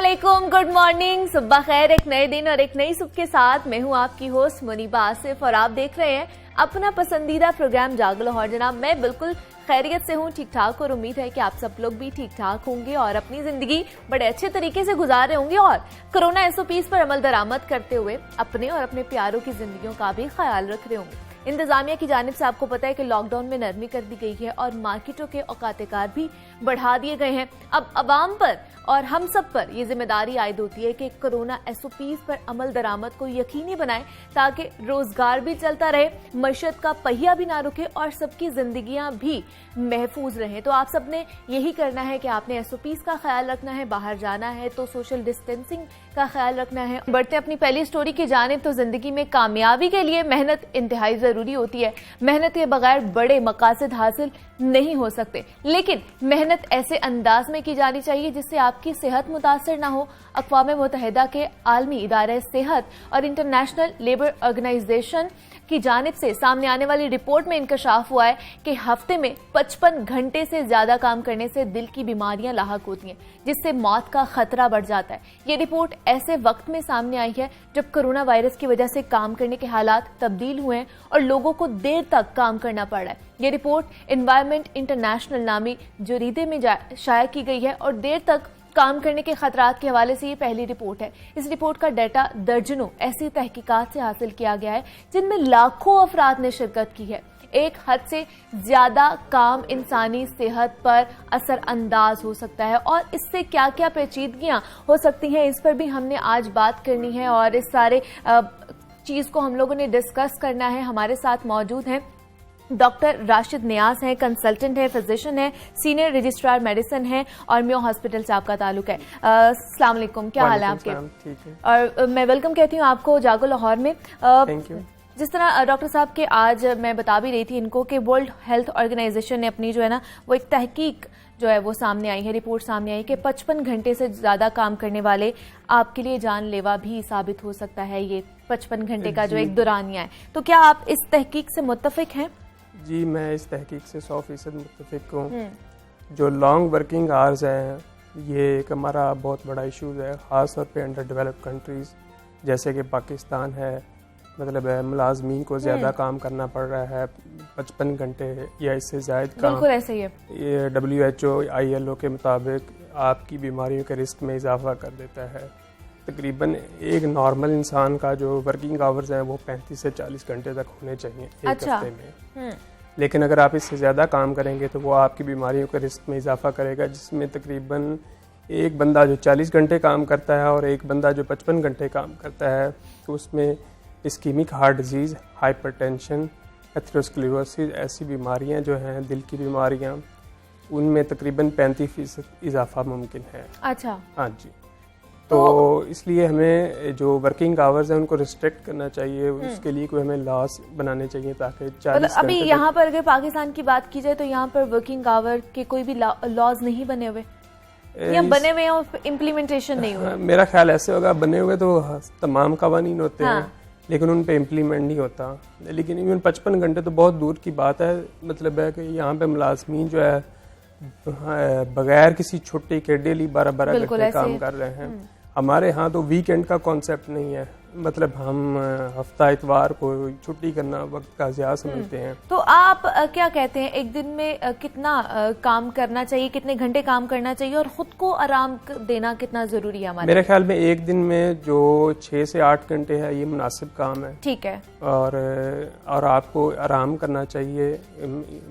अस्सलामुअलैकुम, good morning, सुबह खैर। एक नए दिन और एक नई सुबह के साथ मैं हूं आपकी होस्ट मुनीबा आसिफ और आप देख रहे हैं अपना पसंदीदा प्रोग्राम जागो लाहौर। जनाब, मैं बिल्कुल खैरियत से हूं, ठीक ठाक, और उम्मीद है कि आप सब लोग भी ठीक ठाक होंगे और अपनी जिंदगी बड़े अच्छे तरीके से गुजार रहे होंगे और कोरोना एसओपीज पर अमल दरामद करते हुए अपने और अपने प्यारों की जिंदगियों का भी ख्याल रख रहे होंगे। इंतजामिया की जानिब से आपको पता है कि लॉकडाउन में नरमी कर दी गई है और मार्केटों के औकात-ए-कार भी बढ़ा दिए गए हैं। अब अवाम पर और हम सब पर यह जिम्मेदारी आयद होती है कि कोरोना एसओपीज पर अमल दरामद को यकीनी बनाएं ताकि रोजगार भी चलता रहे, मईशत का पहिया भी ना रुके और सबकी जिंदगियां भी महफूज रहें। तो आप सबने यही करना है कि आपने एसओपीज का ख्याल रखना है, बाहर जाना है तो सोशल डिस्टेंसिंग का ख्याल रखना है। बढ़ते अपनी पहली स्टोरी की जानिब। तो जिंदगी में कामयाबी के लिए मेहनत इंतहाई जरूरी होती है। मेहनत के बगैर बड़े मकासद हासिल नहीं हो सकते, लेकिन मेहनत ऐसे अंदाज में की जानी चाहिए जिससे आपकी सेहत मुतासर ना हो। अक़वाम मुत्तहिदा के आलमी इदारे सेहत और इंटरनेशनल लेबर ऑर्गेनाइजेशन की जानिब से सामने आने वाली रिपोर्ट में इंकशाफ हुआ है कि हफ्ते में 55 घंटे से ज्यादा काम करने से दिल की बीमारियां लाहक होती हैं, जिससे मौत का खतरा बढ़ जाता है। ये रिपोर्ट ऐसे वक्त में सामने आई है जब कोरोना वायरस की वजह से काम करने के हालात तब्दील हुए हैं और लोगों को देर तक काम करना पड़ रहा है। ये रिपोर्ट एनवायरमेंट इंटरनेशनल नामी जरीदे में शाया की गई है और देर तक काम करने के खतरात के हवाले से ये पहली रिपोर्ट है। इस रिपोर्ट का डाटा दर्जनों ऐसी तहकीकात से हासिल किया गया है जिनमें लाखों अफराद ने शिरकत की है। एक हद से ज्यादा काम इंसानी सेहत पर असर अंदाज हो सकता है और इससे क्या क्या पेचीदगियां हो सकती हैं, इस पर भी हमने आज बात करनी है और इस सारे चीज को हम लोगों ने डिस्कस करना है। हमारे साथ मौजूद हैं डॉक्टर राशिद नियाज हैं, कंसल्टेंट है, फिजिशियन है, सीनियर रजिस्ट्रार मेडिसिन है और म्यो हॉस्पिटल से आपका ताल्लुक है। अस्सलाम वालेकुम, क्या हाल है आपके? ठीक है। और मैं वेलकम कहती हूँ आपको जागो लाहौर में। Thank you. जिस तरह डॉक्टर साहब के आज मैं बता भी रही थी इनको कि वर्ल्ड हेल्थ ऑर्गेनाइजेशन ने अपनी जो है ना वो एक तहकीक जो है वो सामने आई है, रिपोर्ट सामने आई कि 55 घंटे से ज्यादा काम करने वाले आपके लिए जानलेवा भी साबित हो सकता है। ये 55 घंटे का जो एक दौरानिया है, तो क्या आप इस तहकीक से मुत्तफिक हैं? जी, मैं इस तहकीक से 100% मुत्तफिक हूँ। जो लॉन्ग वर्किंग आवर्स हैं, ये एक हमारा बहुत बड़ा इशूज़ है, ख़ास तौर पे अंडर डेवलप्ड कंट्रीज़ जैसे कि पाकिस्तान है। मतलब है मुलाजमीन को ज़्यादा काम करना पड़ रहा है, 55 घंटे या इससे ज़्यादा काम। बिल्कुल ऐसे ही है। ये WHO ILO के मुताबिक आपकी बीमारियों के रिस्क में इजाफा कर देता है। तकरीबन एक नॉर्मल इंसान का जो वर्किंग आवर्स हैं वो 35 से 40 घंटे तक होने चाहिए एक हफ्ते में। लेकिन अगर आप इससे ज़्यादा काम करेंगे तो वो आपकी बीमारियों के रिस्क में इजाफा करेगा, जिसमें तकरीबन एक बंदा जो 40 घंटे काम करता है और एक बंदा जो 55 घंटे काम करता है, तो उसमें ischaemic heart disease, hypertension, atherosclerosis ऐसी बीमारियां जो हैं, दिल की बीमारियां, उनमें तकरीबन 35% इजाफा मुमकिन है। अच्छा, हाँ जी। तो इसलिए हमें जो वर्किंग आवर्स हैं उनको रिस्ट्रिक्ट करना चाहिए, उसके लिए कोई हमें लॉस बनाने चाहिए ताकि 40 अभी यहाँ पर अगर पाकिस्तान की बात की जाए तो यहाँ पर वर्किंग आवर के कोई भी लॉज नहीं बने हुए या बने हुए और इम्प्लीमेंटेशन नहीं हुआ। मेरा ख्याल ऐसे होगा, बने हुए तो तमाम कवानीन होते हैं लेकिन उन पे इम्प्लीमेंट नहीं होता। लेकिन इवन 55 घंटे तो बहुत दूर की बात है। मतलब है कि यहाँ पे मुलाजमीन जो है बगैर किसी छुट्टी के डेली 12-12 घंटे काम कर रहे हैं। हमारे यहाँ तो वीकेंड का कॉन्सेप्ट नहीं है, मतलब हम हफ्ता इतवार को छुट्टी करना वक्त का ज़िया समझते हैं। तो आप क्या कहते हैं, एक दिन में कितना काम करना चाहिए, कितने घंटे काम करना चाहिए और खुद को आराम देना कितना जरूरी है हमारे? मेरे ख्याल में एक दिन में जो 6 से 8 घंटे है ये मुनासिब काम है। ठीक है। और आपको आराम करना चाहिए।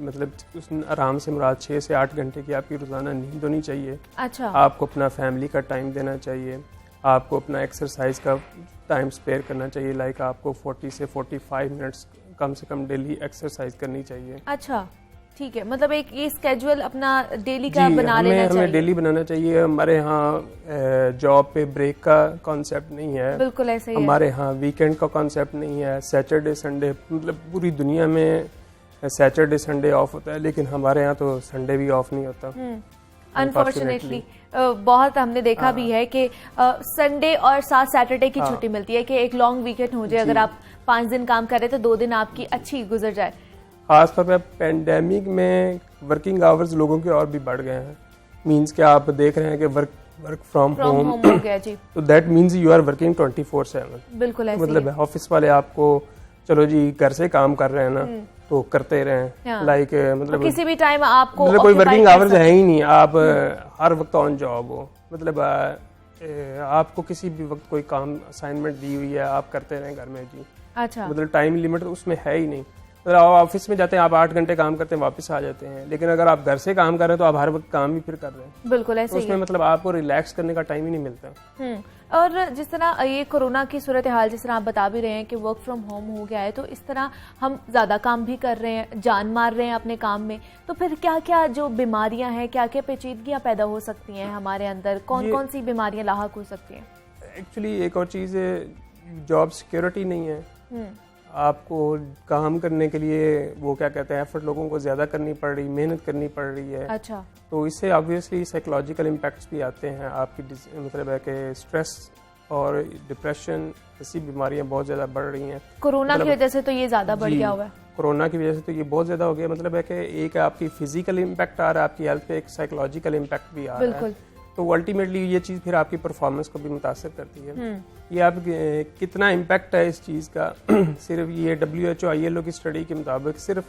मतलब उस आराम से मुराद 6 से 8 घंटे की आपकी रोजाना नींद होनी चाहिए। अच्छा। आपको अपना फैमिली का टाइम देना चाहिए, आपको अपना एक्सरसाइज का टाइम स्पेयर करना चाहिए। लाइक आपको 40 से 45 मिनट्स कम से कम डेली एक्सरसाइज करनी चाहिए। अच्छा, ठीक है। मतलब एक ये स्केड्यूल अपना डेली का बना लेना चाहिए। हमें डेली बनाना चाहिए। हमारे यहाँ जॉब पे ब्रेक का कॉन्सेप्ट नहीं है। बिल्कुल ऐसे ही हमारे यहाँ वीकेंड का कॉन्सेप्ट नहीं है। सैटरडे संडे, मतलब पूरी दुनिया में सैटरडे संडे ऑफ होता है, लेकिन हमारे यहाँ तो संडे भी ऑफ नहीं होता अनफॉर्चुनेटली। बहुत हमने देखा भी है कि संडे और साथ सैटरडे की छुट्टी मिलती है कि एक लॉन्ग वीकेंड हो जाए। अगर आप 5 दिन काम कर रहे तो 2 दिन आपकी अच्छी गुजर जाए। खासतौर पर पेंडेमिक में वर्किंग आवर्स लोगों के और भी बढ़ गए हैं। मींस कि आप देख रहे हैं कि वर्क फ्रॉम होम हो गया जी। तो that means you are working 24/7। बिल्कुल ऐसे मतलब ऑफिस वाले आपको चलो जी घर से काम कर रहे हैं ना तो करते रहें, लाइक मतलब किसी भी टाइम आपको मतलब कोई वर्किंग आवर्स है ही नहीं, आप हर वक्त ऑन जॉब हो, मतलब आपको किसी भी वक्त कोई काम असाइनमेंट दी हुई है आप करते रहें घर में जी। अच्छा, मतलब टाइम लिमिट उसमें है ही नहीं। मतलब आप ऑफिस में जाते हैं, आप 8 घंटे काम करते हैं, वापस आ जाते हैं, लेकिन अगर आप घर से काम कर रहे हैं तो आप हर वक्त काम ही फिर कर रहे हैं। बिल्कुल ऐसे तो उसमें मतलब आपको रिलैक्स करने का टाइम ही नहीं मिलता। और जिस तरह ये कोरोना की सूरत हाल जिस तरह आप बता भी रहे हैं कि वर्क फ्रॉम होम हो गया है, तो इस तरह हम ज़्यादा काम भी कर रहे हैं, जान मार रहे हैं अपने काम में, तो फिर क्या क्या जो बीमारियां हैं, क्या क्या पेचीदगियां पैदा हो सकती हैं हमारे अंदर, कौन कौन सी बीमारियां लाहक हो सकती हैं? एक्चुअली एक और चीज़ है, जॉब सिक्योरिटी नहीं है। आपको काम करने के लिए वो क्या कहते हैं एफर्ट लोगों को ज़्यादा करनी पड़ रही, मेहनत करनी पड़ रही है। अच्छा, तो इससे ऑब्वियसली साइकोलॉजिकल इम्पैक्ट्स भी आते हैं आपकी, मतलब है कि स्ट्रेस और डिप्रेशन ऐसी बीमारियां बहुत ज़्यादा बढ़ रही हैं कोरोना की वजह से। तो ये ज़्यादा बढ़ गया हुआ है कोरोना की वजह से, तो ये बहुत ज़्यादा हो गया। मतलब है कि एक आपकी फिजिकल इम्पैक्ट आ रहा है आपकी हेल्थ पे, एक साइकोलॉजिकल इम्पैक्ट भी आ रहा है। तो अल्टीमेटली ये चीज़ फिर आपकी परफॉर्मेंस को भी मुतासर करती है। ये आप कितना इम्पैक्ट है इस चीज़ का सिर्फ ये WHO ILO की स्टडी के मुताबिक सिर्फ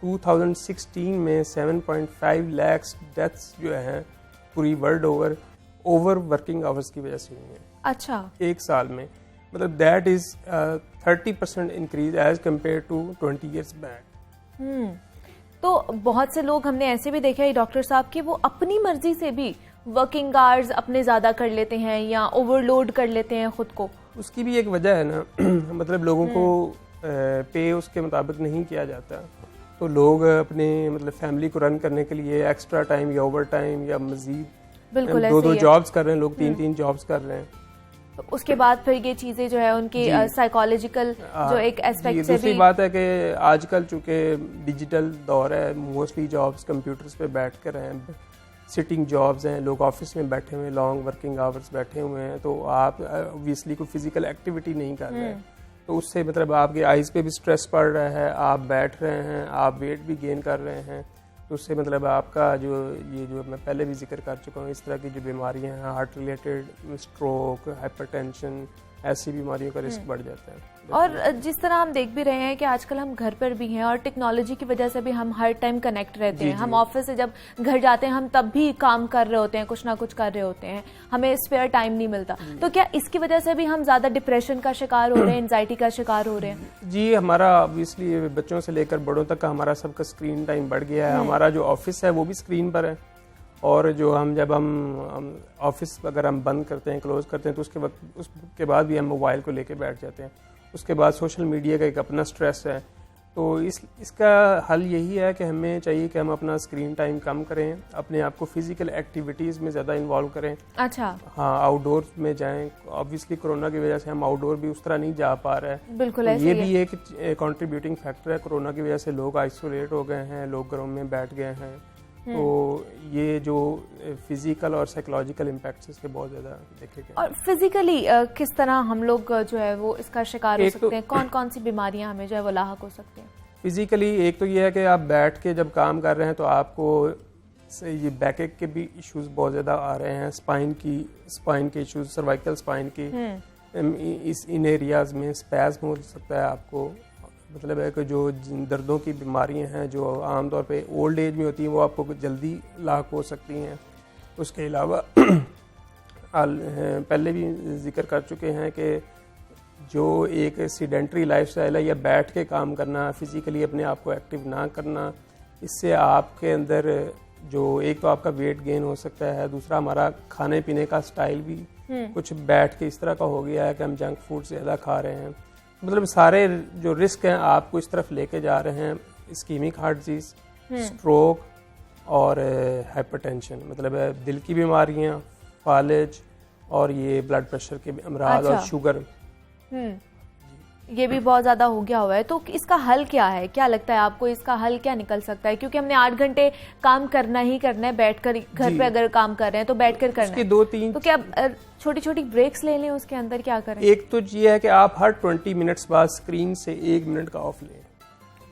2016 में 7.5 लाख डेथ्स जो हैं पूरी वर्ल्ड ओवर वर्किंग आवर्स की वजह से हुई हैं। अच्छा, एक साल में, मतलब that is 30% increase as compare to 20 years back. तो बहुत से लोग हमने ऐसे भी देखा है डॉक्टर साहब कि वो अपनी मर्जी से भी वर्किंग आवर्स अपने ज़्यादा कर लेते हैं या ओवरलोड कर लेते हैं खुद को। उसकी भी एक वजह है ना मतलब लोगों को पे उसके मुताबिक नहीं किया जाता, तो लोग अपने मतलब फैमिली को रन करने के लिए एक्स्ट्रा टाइम या ओवर टाइम या मजीद दो जॉब्स कर रहे हैं, लोग 3 जॉब्स कर रहे हैं। तो उसके बाद फिर ये चीज़ें जो है उनकी साइकोलॉजिकल जो एक एस्पेक्ट से दूसरी बात है कि आजकल चूँकि डिजिटल दौर है, मोस्टली जॉब्स कंप्यूटर्स पे बैठ कर हैं, सिटिंग जॉब्स हैं, लोग ऑफिस में बैठे हुए हैं, लॉन्ग वर्किंग आवर्स बैठे हुए हैं, तो आप ऑब्वियसली कोई फिजिकल एक्टिविटी नहीं कर रहे हैं, तो उससे मतलब आपके आइज़ पे भी स्ट्रेस पड़ रहा है, आप बैठ रहे हैं, आप वेट भी गेन कर रहे हैं, तो उससे मतलब आपका जो मैं पहले भी जिक्र कर चुका हूँ, इस तरह की जो बीमारियां हैं, हार्ट रिलेटेड, स्ट्रोक, हाइपरटेंशन, ऐसी बीमारियों का रिस्क बढ़ जाता है। और जिस तरह हम देख भी रहे हैं कि आजकल हम घर पर भी हैं और टेक्नोलॉजी की वजह से भी हम हर टाइम कनेक्ट रहते हैं। हम ऑफिस से जब घर जाते हैं हम तब भी काम कर रहे होते हैं, कुछ ना कुछ कर रहे होते हैं, हमें स्पेयर टाइम नहीं मिलता। तो क्या इसकी वजह से भी हम ज़्यादा डिप्रेशन का शिकार हो रहे हैं, एंजाइटी का शिकार हो रहे हैं? जी, हमारा ऑब्वियसली बच्चों से लेकर बड़ों तक का हमारा सबका स्क्रीन टाइम बढ़ गया है। हमारा जो ऑफिस है वो भी स्क्रीन पर है, और जो जब हम ऑफिस अगर हम बंद करते हैं, क्लोज करते हैं, तो उसके बाद भी हम मोबाइल को लेके बैठ जाते हैं। उसके बाद सोशल मीडिया का एक अपना स्ट्रेस है। तो इसका हल यही है कि हमें चाहिए कि हम अपना स्क्रीन टाइम कम करें, अपने आप को फिजिकल एक्टिविटीज़ में ज़्यादा इन्वॉल्व करें। अच्छा, हाँ, आउटडोर में जाएं। ऑब्वियसली कोरोना की वजह से हम आउटडोर भी उस तरह नहीं जा पा रहे हैं। बिल्कुल, तो ये भी एक कंट्रीब्यूटिंग फैक्टर है। कोरोना की वजह से लोग आइसोलेट हो गए हैं, लोग घरों में बैठ गए हैं, तो ये जो फिजिकल और साइकोलॉजिकल इम्पैक्ट्स इसके बहुत ज़्यादा देखे गए। और फिजिकली किस तरह हम लोग जो है वो इसका शिकार हो सकते हैं? कौन कौन सी बीमारियां हमें जो है वो लाहक हो सकती हैं? फिजिकली एक तो ये है कि आप बैठ के जब काम कर रहे हैं तो आपको ये बैक के भी इश्यूज बहुत ज़्यादा आ रहे हैं, स्पाइन के इश्यूज, सर्वाइकल स्पाइन की, इन एरियाज में स्पैज़म हो सकता है आपको। मतलब है कि जो दर्दों की बीमारियां हैं जो आमतौर पे ओल्ड एज में होती हैं वो आपको जल्दी लाक हो सकती हैं। उसके अलावा पहले भी जिक्र कर चुके हैं कि जो एक सीडेंट्री लाइफस्टाइल है या बैठ के काम करना, फिजिकली अपने आप को एक्टिव ना करना, इससे आपके अंदर जो एक तो आपका वेट गेन हो सकता है, दूसरा हमारा खाने पीने का स्टाइल भी कुछ बैठ के इस तरह का हो गया है कि हम जंक फूड ज़्यादा खा रहे हैं। मतलब सारे जो रिस्क हैं आपको इस तरफ लेके जा रहे हैं, इस्कीमिक हार्ट डिजीज, स्ट्रोक और हाइपरटेंशन, मतलब दिल की बीमारियां, फालिज और ये ब्लड प्रेशर के अमराज। अच्छा। और शुगर ये भी बहुत ज़्यादा हो गया हुआ है। तो इसका हल क्या है? क्या लगता है आपको इसका हल क्या निकल सकता है? क्योंकि हमने 8 घंटे काम करना ही करना है, बैठकर घर पे अगर काम कर रहे हैं तो बैठकर करना है। 2-3 तो क्या छोटी छोटी ब्रेक्स ले लें, उसके अंदर क्या करें? एक तो ये है कि आप हर 20 मिनट्स बाद स्क्रीन से 1 मिनट का ऑफ लें।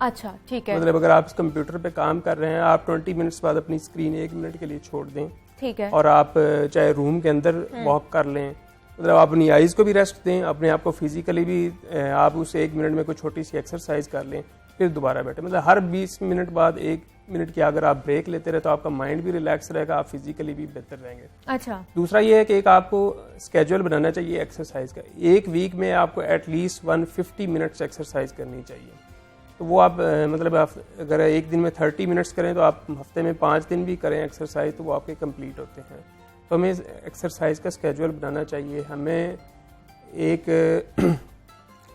अच्छा, ठीक है। मतलब अगर आप कंप्यूटर पे काम कर रहे हैं, आप 20 मिनट्स बाद अपनी स्क्रीन 1 मिनट के लिए छोड़ दें। ठीक है। और आप चाहे रूम के अंदर वॉक कर लें, मतलब आप अपनी आइज़ को भी रेस्ट दें, अपने आप को फिजिकली भी आप उस 1 मिनट में कोई छोटी सी एक्सरसाइज कर लें, फिर दोबारा बैठे। मतलब हर 20 मिनट बाद 1 मिनट की अगर आप ब्रेक लेते रहे तो आपका माइंड भी रिलैक्स रहेगा, आप फिजिकली भी बेहतर रहेंगे। अच्छा। दूसरा ये है कि एक आपको स्केड्यूल बनाना चाहिए एक्सरसाइज का। एक वीक में आपको एटलीस्ट 150 मिनट्स एक्सरसाइज करनी चाहिए। तो वो आप मतलब आप अगर एक दिन में 30 मिनट्स करें तो आप हफ्ते में 5 दिन भी करें एक्सरसाइज, तो वो आपके कंप्लीट होते हैं। तो हमें एक्सरसाइज का स्केड्यूल बनाना चाहिए। हमें एक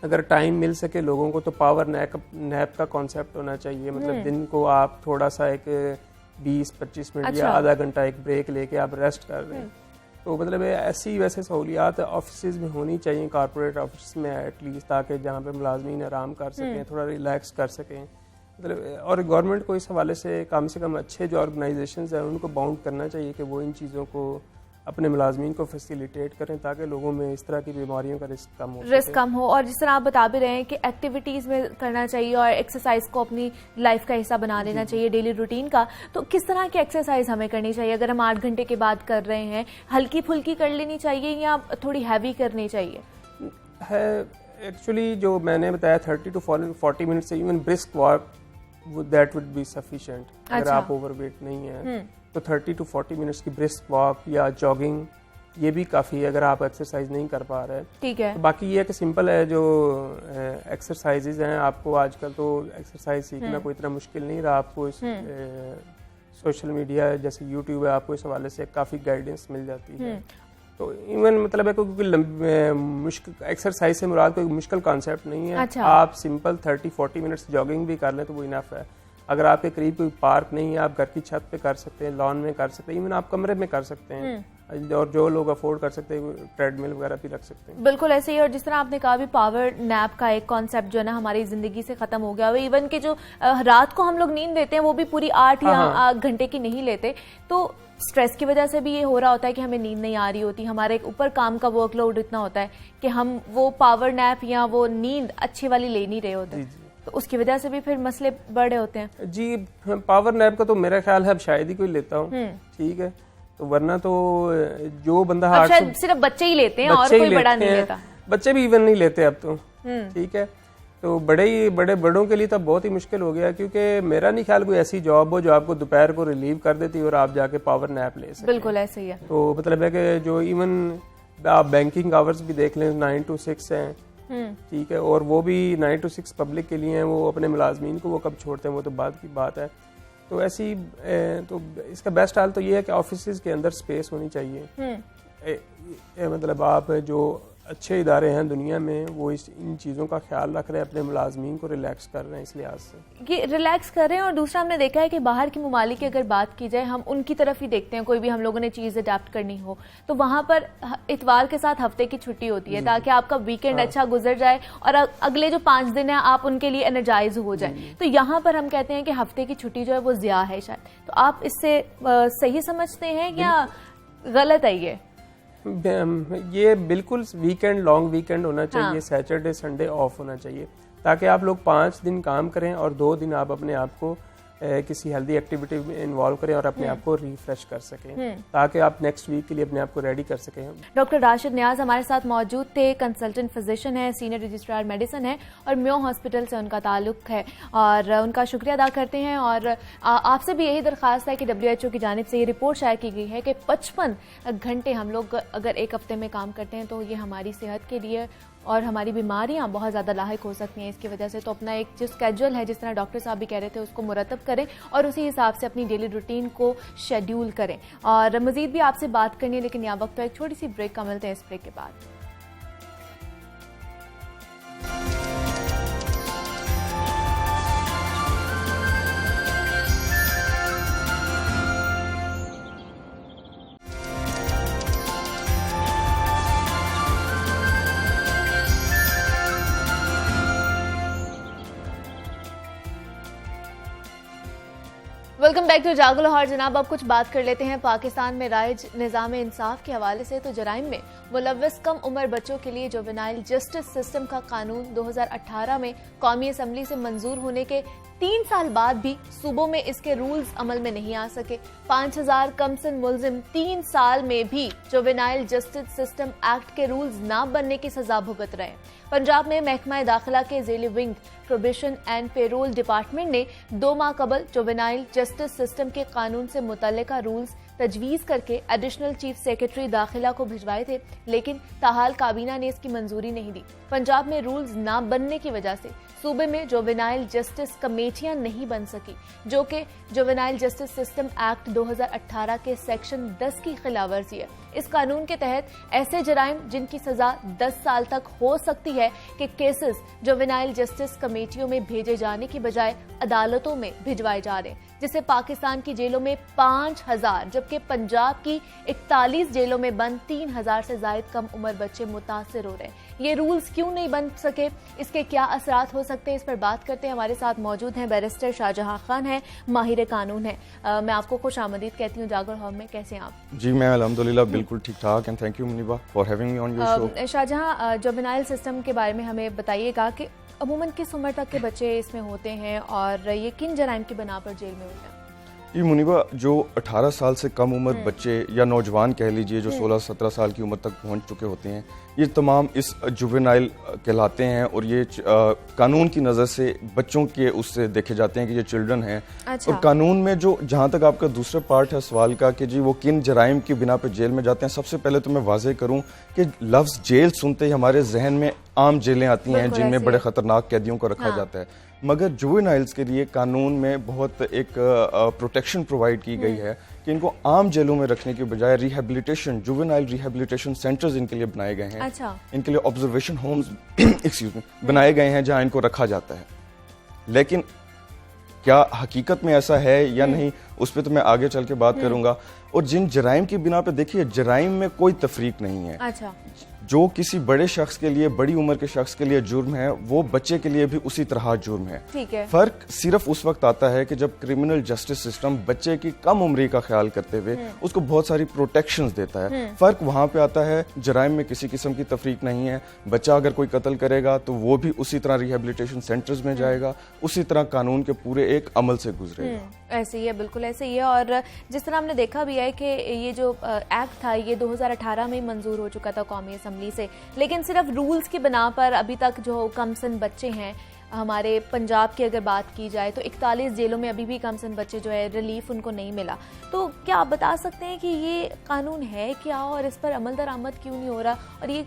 अगर टाइम मिल सके लोगों को तो पावर नैप का कॉन्सेप्ट होना चाहिए। मतलब दिन को आप थोड़ा सा एक 20-25 मिनट या आधा घंटा एक ब्रेक लेके आप रेस्ट कर रहे हैं। तो मतलब ऐसी वैसे सहूलियात ऑफिस में होनी चाहिए, कॉर्पोरेट ऑफिस में एटलीस्ट, ताकि जहाँ पे मुलाजमीन आराम कर सकें, थोड़ा रिलैक्स कर सकें। मतलब और गवर्नमेंट को इस हवाले से कम अच्छे जो ऑर्गेनाइजेशंस हैं उनको बाउंड करना चाहिए कि वो इन चीज़ों को अपने मुलाजमीन को फैसिलिटेट करें, ताकि लोगों में इस तरह की बीमारियों का रिस्क कम हो। और जिस तरह आप बता भी रहे हैं कि एक्टिविटीज़ में करना चाहिए और एक्सरसाइज को अपनी लाइफ का हिस्सा बना लेना चाहिए, डेली रूटीन का। तो किस तरह की एक्सरसाइज हमें करनी चाहिए? अगर हम 8 घंटे के बाद कर रहे हैं, हल्की फुल्की कर लेनी चाहिए या थोड़ी हैवी करनी चाहिए? है एक्चुअली जो मैंने बताया 30 to 40 मिनट से even brisk walk that would be sufficient. अगर आप ओवरवेट नहीं है तो 30 to 40 मिनट्स की ब्रिस्क वॉक या जॉगिंग ये भी काफ़ी है, अगर आप एक्सरसाइज नहीं कर पा रहे। ठीक है। तो बाकी ये है कि सिंपल है जो एक्सरसाइजेज हैं, आपको आजकल तो एक्सरसाइज सीखना कोई इतना मुश्किल नहीं रहा। आपको इस सोशल मीडिया जैसे यूट्यूब है, आपको इस हवाले से काफ़ी गाइडेंस मिल जाती है। तो इवन मतलब है कोई मुश्किल एक्सरसाइज से मुराद कोई मुश्किल कॉन्सेप्ट नहीं है। अच्छा। आप सिंपल 30-40 मिनट्स जॉगिंग भी कर लें तो वो इनफ है। अगर आपके करीब कोई पार्क नहीं है, आप घर की छत पे कर सकते हैं, लॉन में कर सकते हैं, इवन आप कमरे में कर सकते हैं। और जो लोग अफोर्ड कर सकते हैं ट्रेडमिल वगैरह भी रख सकते हैं। बिल्कुल ऐसे ही। और जिस तरह आपने कहा भी पावर नैप का एक कॉन्सेप्ट जो है ना हमारी जिंदगी से खत्म हो गया। इवन के जो रात को हम लोग नींद लेते हैं वो भी पूरी 8 या 8 घंटे की नहीं लेते। तो स्ट्रेस की वजह से भी ये हो रहा होता है कि हमें नींद नहीं आ रही होती, हमारे ऊपर काम का वर्कलोड इतना होता है कि हम वो पावर नैप या वो नींद अच्छी वाली ले नहीं रहे होते। तो उसकी वजह से भी फिर मसले बड़े होते हैं। जी, पावर नैप का तो मेरा ख्याल है अब शायद ही कोई लेता हूँ। ठीक है, तो वरना तो जो बंदा शायद सिर्फ बच्चे ही लेते हैं और कोई बड़ा नहीं लेता। बच्चे भी इवन नहीं लेते अब तो। ठीक है, तो बड़ों के लिए तो बहुत ही मुश्किल हो गया, क्योंकि मेरा नहीं ख्याल कोई ऐसी जॉब हो जो आपको दोपहर को रिलीव कर देती और आप जाके पावर नैप ले सकते। बिल्कुल ऐसे ही है। तो मतलब है कि जो इवन आप बैंकिंग आवर्स भी देख लें 9 to 6 हैं। ठीक है, और वो भी 9 to 6 पब्लिक के लिए हैं, वो अपने मुलाजमीन को वो कब छोड़ते हैं वो तो बाद की बात है। तो ऐसी तो इसका बेस्ट हाल तो ये है कि ऑफिस के अंदर स्पेस होनी चाहिए। मतलब आप जो अच्छे इदारे हैं दुनिया में वो इन चीज़ों का ख्याल रख रहे हैं, अपने मुलाजमीन को रिलैक्स कर रहे हैं इस लिहाज से कि रिलैक्स कर रहे हैं। और दूसरा हमने देखा है कि बाहर के ममालिक की अगर बात की जाए, हम उनकी तरफ ही देखते हैं। कोई भी हम लोगों ने चीज़ अडेप्ट करनी हो तो वहाँ पर इतवार के साथ हफ्ते की छुट्टी होती है, ताकि आपका वीकेंड अच्छा गुजर जाए और अगले जो 5 दिन है आप उनके लिए एनर्जाइज हो जाए। तो यहाँ पर हम कहते हैं कि हफ्ते की छुट्टी जो है वो ज़िया है शायद। तो आप इससे सही समझते हैं या गलत है ये बिल्कुल वीकेंड लॉन्ग वीकेंड होना चाहिए। सैटरडे संडे ऑफ होना चाहिए, ताकि आप लोग 5 दिन काम करें और 2 दिन आप अपने आप को किसी हेल्दी एक्टिविटी में इन्वॉल्व करें और अपने आप को रिफ्रेश कर सकें, ताकि आप नेक्स्ट वीक के लिए अपने आप को रेडी कर सकें। डॉक्टर राशिद नियाज हमारे साथ मौजूद थे। कंसल्टेंट फिजिशियन है, सीनियर रजिस्ट्रार मेडिसिन है और म्यो हॉस्पिटल से उनका ताल्लुक है, और उनका शुक्रिया अदा करते हैं। और आपसे भी यही दरख्वास्त है कि WHO की जानिब से ये रिपोर्ट शाया की गई है कि 55 घंटे हम लोग अगर एक हफ्ते में काम करते हैं तो ये हमारी सेहत के लिए और हमारी बीमारियां बहुत ज़्यादा लाहिक हो सकती हैं इसकी वजह से। तो अपना एक जो स्केड्यूल है, जिस तरह डॉक्टर साहब भी कह रहे थे, उसको मुरतब करें और उसी हिसाब से अपनी डेली रूटीन को शेड्यूल करें। और मज़ीद भी आपसे बात करनी है, लेकिन यहाँ वक्त तो एक छोटी सी ब्रेक का मिलते हैं। इस ब्रेक के बाद वेलकम बैक टू जागो लाहौर। जनाब, अब कुछ बात कर लेते हैं पाकिस्तान में राइज निज़ाम इंसाफ के हवाले से। तो जराइम में मुलव्वस कम उम्र बच्चों के लिए जुवेनाइल जस्टिस सिस्टम का कानून 2018 में कौमी असम्बली से मंजूर होने के 3 साल बाद भी सूबों में इसके रूल्स अमल में नहीं आ सके। 5000 कमसन मुलजिम 3 साल में भी जुवेनाइल जस्टिस सिस्टम एक्ट के रूल्स ना बनने की सजा भुगत रहे। पंजाब में महकमा दाखिला के ज़ेली wing probation and parole department ने 2 माह कबल जुवेनाइल जस्टिस सिस्टम के कानून से मुतल्लिका रूल्स तजवीज करके एडिशनल चीफ सेक्रेटरी दाखिला को भिजवाए थे, लेकिन ताहाल काबीना ने इसकी मंजूरी नहीं दी। पंजाब में रूल्स ना बनने की वजह से सूबे में जुवेनाइल जस्टिस कमेटियां नहीं बन सकी, जो कि जुवेनाइल जस्टिस सिस्टम एक्ट 2018 के सेक्शन 10 की खिलाफवर्जी है। इस कानून के तहत ऐसे जराइम जिनकी सजा 10 साल तक हो सकती है कि केसेस जुवेनाइल जस्टिस कमेटियों में भेजे जाने की बजाय अदालतों में भिजवाए जा रहे हैं, जिससे पाकिस्तान की जेलों में 5000 जबकि पंजाब की 41 जेलों में बंद 3000 से ज्यादा कम उम्र बच्चे मुतासिर हो रहे हैं। ये रूल्स क्यों नहीं बन सके, इसके क्या असरात हो सकते हैं, इस पर बात करते हैं। हमारे साथ मौजूद हैं बैरिस्टर शाहजहां खान है, माहिर कानून है। मैं आपको खुश आमदीद कहती हूँ जागो लाहौर में। कैसे हैं आप? जी मैं अल्हम्दुलिल्लाह बिल्कुल ठीक ठाक and thank you Muniba for having me on your show. Shahjahan, juvenile system के बारे में हमें बताइएगा कि अमूमन किस उम्र तक के बच्चे इसमें होते हैं और ये किन जराइम की बना पर जेल में होते हैं? ये मुनीबा जो 18 साल से कम उम्र बच्चे या नौजवान कह लीजिए जो 16-17 साल की उम्र तक पहुंच चुके होते हैं, ये तमाम इस जुवेनाइल कहलाते हैं और ये कानून की नज़र से बच्चों के उससे देखे जाते हैं कि ये चिल्ड्रन हैं। अच्छा। और कानून में जो जहाँ तक आपका दूसरा पार्ट है सवाल का कि जी वो किन जराइम की बिना पर जेल में जाते हैं, सबसे पहले तो मैं वाज़ेह करूँ कि लफ्ज़ जेल सुनते ही हमारे जहन में आम जेलें आती हैं जिनमें बड़े ख़तरनाक कैदियों को रखा जाता है, मगर जुवेनाइल्स के लिए कानून में बहुत एक प्रोटेक्शन प्रोवाइड की गई है कि इनको आम जेलों में रखने की बजाय रिहेबिलिटेशन जुवेनाइल रिहेबिलिटेशन सेंटर्स इनके लिए बनाए गए हैं। अच्छा। इनके लिए ऑब्जर्वेशन होम्स एक्सक्यूज मी बनाए गए हैं जहां इनको रखा जाता है। लेकिन क्या हकीकत में ऐसा है या नहीं, उस पर तो मैं आगे चल के बात करूंगा। और जिन जराइम की बिना पे देखिए, जराइम में कोई तफरीक नहीं है। अच्छा। जो किसी बड़े शख्स के लिए, बड़ी उम्र के शख्स के लिए जुर्म है, वो बच्चे के लिए भी उसी तरह जुर्म है। ठीक है। फर्क सिर्फ उस वक्त आता है कि जब क्रिमिनल जस्टिस सिस्टम बच्चे की कम उम्र का ख्याल करते हुए उसको बहुत सारी प्रोटेक्शंस देता है। फर्क वहां पे आता है। जराइम में किसी किस्म की तफरीक नहीं है। बच्चा अगर कोई कत्ल करेगा तो वो भी उसी तरह रिहेबिलिटेशन सेंटर्स में जाएगा, उसी तरह कानून के पूरे एक अमल से गुजरेगा। ऐसे ही है, बिल्कुल ऐसे ही है। और जिस तरह हमने देखा भी है कि ये जो एक्ट था ये 2018 में मंजूर हो चुका था कौमी असम्बली से, लेकिन सिर्फ रूल्स की बना पर अभी तक जो कमसन बच्चे हैं हमारे पंजाब की अगर बात की जाए तो 41 जेलों में अभी भी कमसन बच्चे जो है रिलीफ उनको नहीं मिला। तो क्या आप बता सकते हैं कि ये कानून है क्या और इस पर अमल दरामद क्यों नहीं हो रहा और ये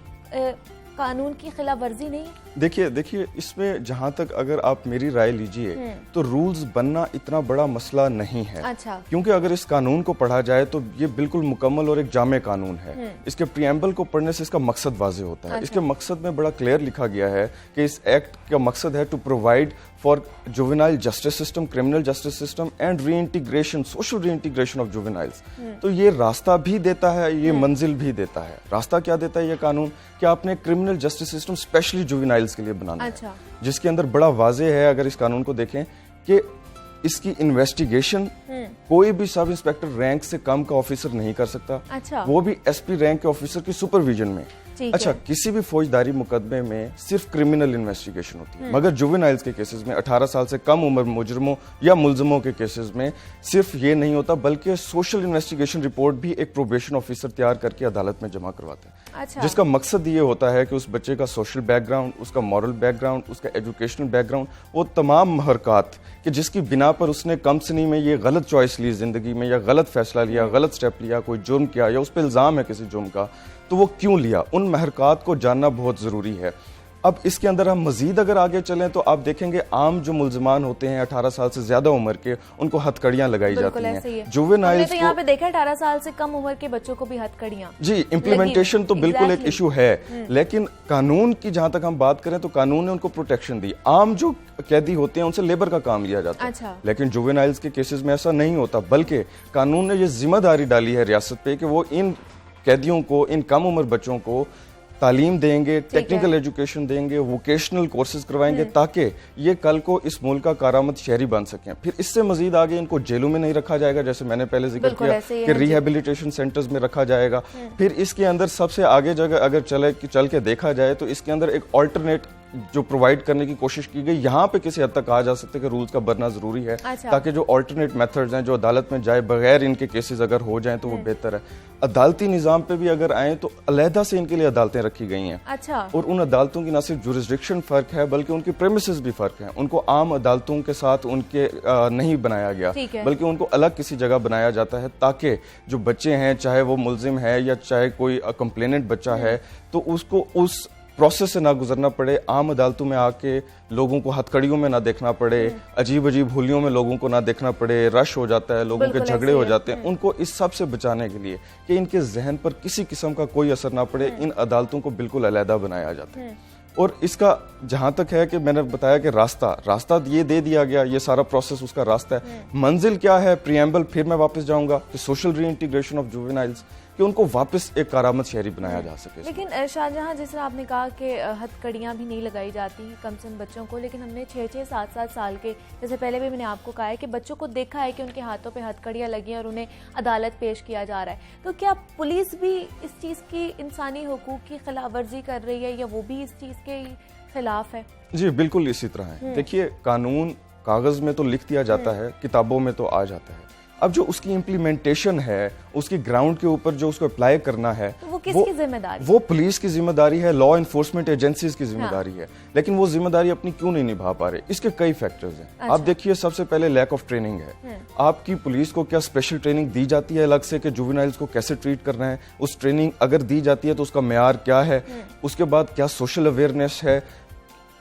कानून की खिलाफ वर्जी नहीं है? देखिए इसमें जहां तक अगर आप मेरी राय लीजिए तो रूल्स बनना इतना बड़ा मसला नहीं है। अच्छा। क्योंकि अगर इस कानून को पढ़ा जाए तो ये बिल्कुल मुकम्मल और एक जामे कानून है। इसके प्रियम्बल को पढ़ने से इसका मकसद वाज़ेह होता है। अच्छा। इसके मकसद में बड़ा क्लियर लिखा गया है कि इस एक्ट का मकसद है to provide for juvenile justice system, criminal justice system and reintegration, social reintegration of juveniles. तो ये रास्ता भी देता है, ये मंजिल भी देता है। रास्ता क्या देता है ये कानून कि आपने criminal justice system specially juveniles के लिए बनाना है, जिसके अंदर बड़ा वाज़ेह है अगर इस कानून को देखें कि इसकी इन्वेस्टिगेशन कोई भी सब इंस्पेक्टर रैंक से कम का ऑफिसर नहीं कर सकता। अच्छा। वो भी एसपी रैंक के ऑफिसर की सुपरविजन में। अच्छा, किसी भी फौजदारी मुकदमे में सिर्फ क्रिमिनल इन्वेस्टिगेशन होती है, मगर जुवेनाइल्स के केसेस में 18 साल से कम उम्र मुजरिमों या मुलजमों के केसेस में सिर्फ ये नहीं होता बल्कि सोशल इन्वेस्टिगेशन रिपोर्ट भी एक प्रोबेशन ऑफिसर तैयार करके अदालत में जमा करवाता है। अच्छा। जिसका मकसद ये होता है कि उस बच्चे का सोशल बैकग्राउंड, उसका मॉरल बैकग्राउंड, उसका एजुकेशनल बैकग्राउंड, वो तमाम महरकात कि जिसकी बिना पर उसने कम सनी में ये गलत चॉइस ली जिंदगी में, या गलत फैसला लिया, गलत स्टेप लिया, कोई जुर्म किया या उस पर इल्जाम है किसी जुर्म का, तो वो क्यों लिया, उन महरकात को जानना बहुत जरूरी है। अब इसके अंदर हम मजीद अगर आगे चलें तो आप देखेंगे आम जो मुल्जमान होते हैं 18 साल से ज्यादा उम्र के, उनको हथकड़ियां लगाई जाती हैं। जुवेनाइल्स तो यहाँ पे देखा 18 साल से कम उम्र के बच्चों को भी हथकड़ियां। जी, इम्प्लीमेंटेशन तो बिल्कुल एक इशू है, लेकिन कानून की जहां तक हम बात करें तो कानून ने उनको प्रोटेक्शन दी। आम जो कैदी होते हैं उनसे लेबर का काम लिया जाता है। अच्छा। लेकिन जुवेनाइल्स के केसेस में ऐसा नहीं होता, बल्कि कानून ने यह जिम्मेदारी डाली है रियासत पे कि वो इन कैदियों को, इन कम उम्र बच्चों को तालीम देंगे, टेक्निकल एजुकेशन देंगे, वोकेशनल कोर्सेज करवाएंगे, ताकि ये कल को इस मुल्क का कारामद शहरी बन सकें। फिर इससे मजीद आगे इनको जेलों में नहीं रखा जाएगा, जैसे मैंने पहले जिक्र किया कि रिहेबिलिटेशन सेंटर्स में रखा जाएगा। फिर इसके अंदर सबसे आगे जगह अगर चल के देखा जाए तो इसके अंदर एक ऑल्टरनेट जो प्रोवाइड करने की कोशिश की गई, यहाँ पे किसी हद तक कहा जा सकता है कि रूल्स का बनना जरूरी है, ताकि जो ऑल्टरनेट मेथड्स हैं जो अदालत में जाए बगैर इनके केसेस अगर हो जाएं तो वो बेहतर है। अदालती निजाम पे भी अगर आए तो अलहदा से इनके लिए अदालतें रखी गई हैं। और उन अदालतों की न सिर्फ जुरिस्डिक्शन फर्क है बल्कि उनकी प्रेमिसेस भी फर्क है। उनको आम अदालतों के साथ उनके नहीं बनाया गया, बल्कि उनको अलग किसी जगह बनाया जाता है, ताकि जो बच्चे हैं, चाहे वो मुल्जिम है या चाहे कोई कंप्लेनेंट बच्चा है, तो उसको उस प्रोसेस से ना गुजरना पड़े, आम अदालतों में आके लोगों को हथकड़ियों में ना देखना पड़े, अजीब अजीब होलियों में लोगों को ना देखना पड़े, रश हो जाता है, लोगों के झगड़े हो जाते हैं। उनको इस सब से बचाने के लिए कि इनके जहन पर किसी किस्म का कोई असर ना पड़े, इन अदालतों को बिल्कुल अलहदा बनाया जाता है। और इसका जहां तक है कि मैंने बताया कि रास्ता ये दे दिया गया, ये सारा प्रोसेस उसका रास्ता है। मंजिल क्या है, प्रीएम्बल, फिर मैं वापस जाऊंगा कि सोशल रीइंटीग्रेशन ऑफ जुवेनाइल्स, कि उनको वापस एक कारामद शहरी बनाया जा सके। लेकिन शाहजहां, जिस तरह आपने कहा कि हथकड़ियां भी नहीं लगाई जाती कम से कम बच्चों को, लेकिन हमने 6-6, 7-7 साल के, जैसे पहले भी मैंने आपको कहा है कि बच्चों को देखा है कि उनके हाथों पे हथकड़ियां लगी और उन्हें अदालत पेश किया जा रहा है। तो क्या पुलिस भी इस चीज़ की इंसानी हुकूक की खिलाफ वर्जी कर रही है, या वो भी इस चीज़ के खिलाफ है? जी बिल्कुल इसी तरह है। देखिए, कानून कागज में तो लिख दिया जाता है, किताबों में तो आ जाता है, अब जो उसकी इम्प्लीमेंटेशन है, उसकी ग्राउंड के ऊपर जो उसको अप्लाई करना है, तो वो किसकी जिम्मेदारी? वो पुलिस की जिम्मेदारी है, लॉ इन्फोर्समेंट एजेंसीज की जिम्मेदारी है। लेकिन वो जिम्मेदारी अपनी क्यों नहीं निभा पा रहे? इसके कई फैक्टर्स हैं। आप देखिए, सबसे पहले लैक ऑफ ट्रेनिंग है। आपकी पुलिस को क्या स्पेशल ट्रेनिंग दी जाती है अलग से कि जुवेनाइल्स को कैसे ट्रीट करना है? उस ट्रेनिंग अगर दी जाती है तो उसका मेयार क्या है? उसके बाद क्या सोशल अवेयरनेस है?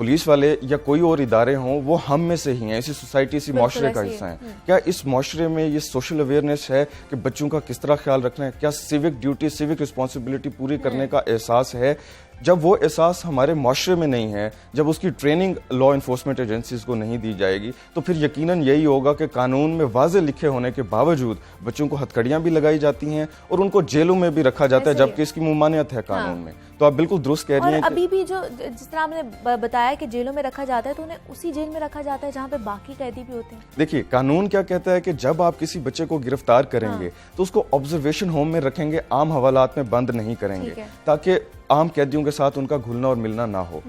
पुलिस वाले या कोई और इदारे हों, वो हम में से ही हैं, इसी सोसाइटी, इसी माशरे का हिस्सा है। क्या इस माशरे में ये सोशल अवेयरनेस है कि बच्चों का किस तरह ख्याल रखना है? क्या सिविक ड्यूटी, सिविक रिस्पॉन्सिबिलिटी पूरी करने का एहसास है? जब वो एहसास हमारे माशरे में नहीं है, जब उसकी ट्रेनिंग लॉ इन्फोर्समेंट एजेंसीज को नहीं दी जाएगी, तो फिर यकीनन यही होगा कि कानून में वाज़े लिखे होने के बावजूद बच्चों को हथकड़ियां भी लगाई जाती हैं और उनको जेलों में भी रखा जाता है, जबकि इसकी ममानियत है कानून में। तो आप बिल्कुल दुरुस्त कह रही हैं। अभी भी जो जिस तरह आपने बताया कि जेलों में रखा जाता है, तो उन्हें उसी जेल में रखा जाता है जहाँ पे बाकी कैदी भी होते हैं। देखिए, कानून क्या कहता है कि जब आप किसी बच्चे को गिरफ्तार करेंगे तो उसको ऑब्जर्वेशन होम में रखेंगे, आम हवालात में बंद नहीं करेंगे, ताकि आम कैदियों के साथ उनका घुलना और मिलना ना हो।